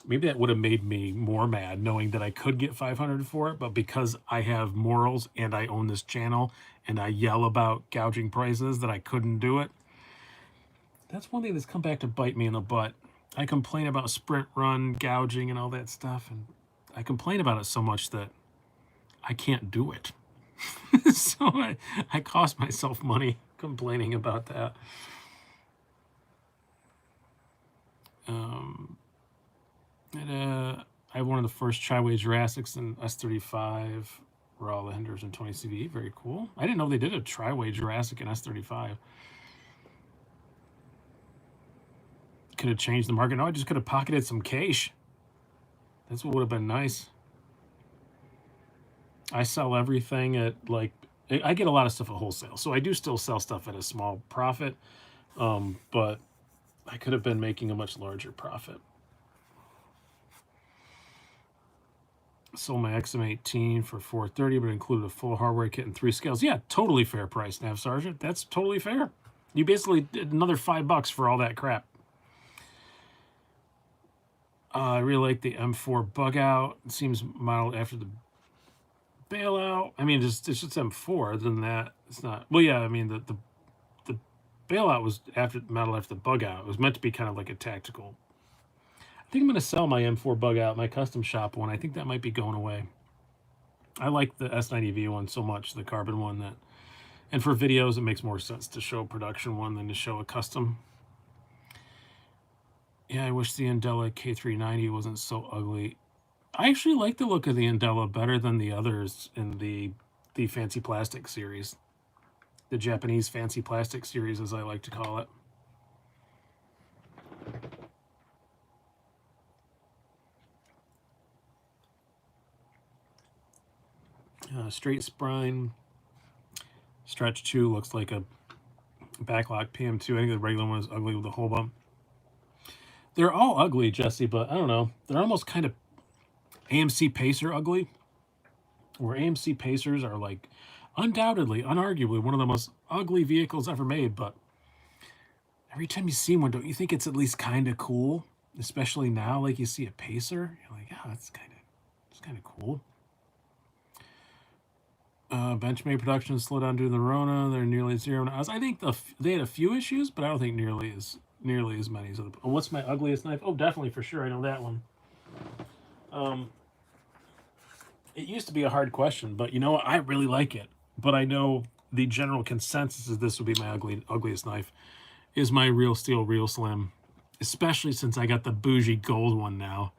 Maybe that would have made me more mad knowing that I could get $500 for it, but because I have morals and I own this channel and I yell about gouging prices that I couldn't do it. That's one thing that's come back to bite me in the butt. I complain about sprint run gouging and all that stuff, and I complain about it so much that I can't do it. So I cost myself money complaining about that. I have one of the first Triway Jurassics in S35. Were all the Hinders in 20 CV. Very cool. I didn't know they did a Triway Jurassic in S35. Could have changed the market. No, I just could have pocketed some cash. That's what would have been nice. I sell everything at like I get a lot of stuff at wholesale, so I do still sell stuff at a small profit, but I could have been making a much larger profit. Sold my XM18 for $430, but included a full hardware kit and 3 scales. Yeah, totally fair price, Nav Sergeant. That's totally fair. You basically did another $5 for all that crap. I really like the M4 bug out. It seems modeled after the bailout. I mean, it's just M4. Other than that, it's not. Well, yeah, I mean, the bailout was modeled after the bug out. It was meant to be kind of like a tactical. I think I'm going to sell my M4 bug out, my custom shop one. I think that might be going away. I like the S90V one so much, the carbon one, that, and for videos, it makes more sense to show a production one than to show a custom. Yeah, I wish the Andela K390 wasn't so ugly. I actually like the look of the Andela better than the others in the Fancy Plastic series. The Japanese Fancy Plastic series, as I like to call it. Straight spine. Stretch 2 looks like a backlock PM2. I think the regular one is ugly with the hole bump. They're all ugly, Jesse, but I don't know. They're almost kind of AMC Pacer ugly, where AMC Pacers are like undoubtedly, unarguably one of the most ugly vehicles ever made, but every time you see one, don't you think it's at least kind of cool? Especially now, like you see a Pacer, you're like, yeah, it's kind of cool. Benchmade production slowed down due to the Rona. They're nearly zero now. I think they had a few issues, but I don't think nearly as many as other. Oh, what's my ugliest knife? Oh, definitely for sure. I know that one. It used to be a hard question, but you know what? I really like it. But I know the general consensus is this would be my ugliest knife. Is my Real Steel Real Slim, especially since I got the bougie gold one now.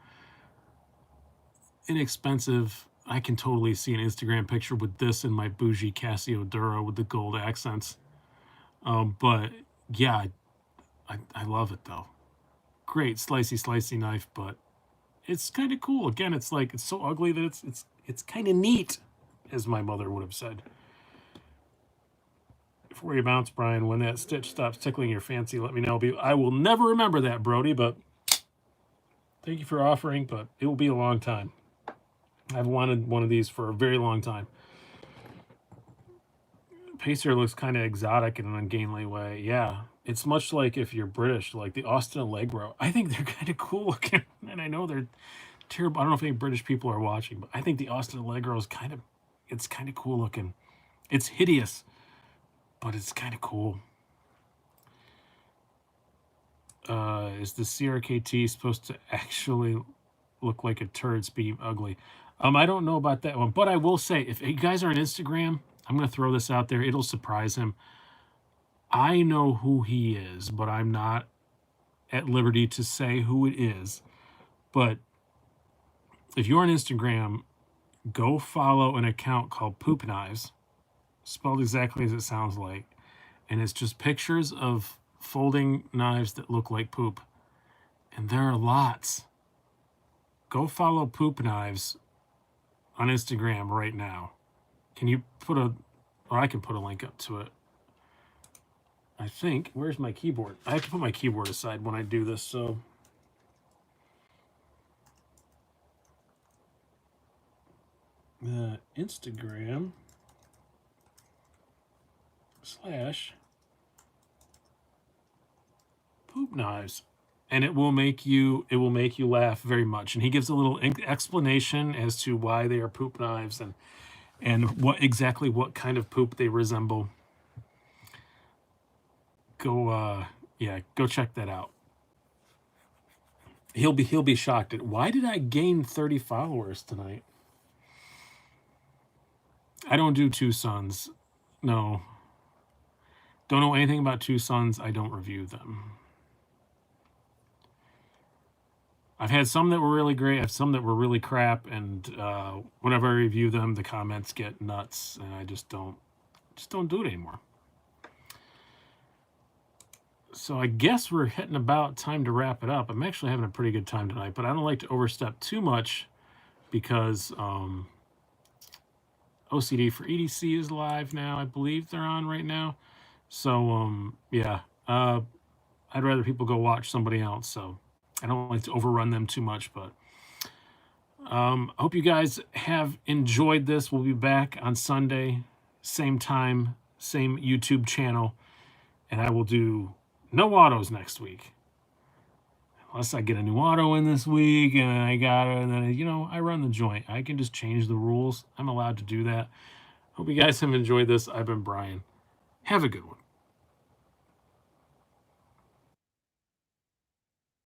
Inexpensive. I can totally see an Instagram picture with this and my bougie Casio Duro with the gold accents. But yeah, I love it though. Great slicey knife, but it's kind of cool. Again, it's like it's so ugly that it's kind of neat, as my mother would have said. Before you bounce, Brian, when that stitch stops tickling your fancy, let me know. I will never remember that, Brody, but thank you for offering, but it will be a long time. I've wanted one of these for a very long time. Pacer looks kind of exotic in an ungainly way. Yeah, it's much like if you're British, like the Austin Allegro. I think they're kind of cool looking, and I know they're terrible. I don't know if any British people are watching, but I think the Austin Allegro is kind of cool looking. It's hideous, but it's kind of cool. Is the CRKT supposed to actually look like a turd being ugly? I don't know about that one, but I will say, if you guys are on Instagram, I'm going to throw this out there. It'll surprise him. I know who he is, but I'm not at liberty to say who it is. But if you're on Instagram, go follow an account called Poop Knives, spelled exactly as it sounds like. And it's just pictures of folding knives that look like poop. And there are lots. Go follow Poop Knives on Instagram right now. Can you put or I can put a link up to it. I think, where's my keyboard? I have to put my keyboard aside when I do this, so. Instagram / Poop Knives. And it will make you laugh very much. And he gives a little explanation as to why they are poop knives and what kind of poop they resemble. Go check that out. He'll be shocked at why did I gain 30 followers tonight? I don't do Tucson's. No. Don't know anything about Tucson's. I don't review them. I've had some that were really great. I have some that were really crap, and whenever I review them, the comments get nuts, and I just don't do it anymore. So I guess we're hitting about time to wrap it up. I'm actually having a pretty good time tonight, but I don't like to overstep too much because OCD for EDC is live now. I believe they're on right now. So yeah, I'd rather people go watch somebody else. So I don't like to overrun them too much, but hope you guys have enjoyed this. We'll be back on Sunday, same time, same YouTube channel, and I will do no autos next week. Unless I get a new auto in this week and I got it, and then, you know, I run the joint. I can just change the rules. I'm allowed to do that. Hope you guys have enjoyed this. I've been Brian. Have a good one.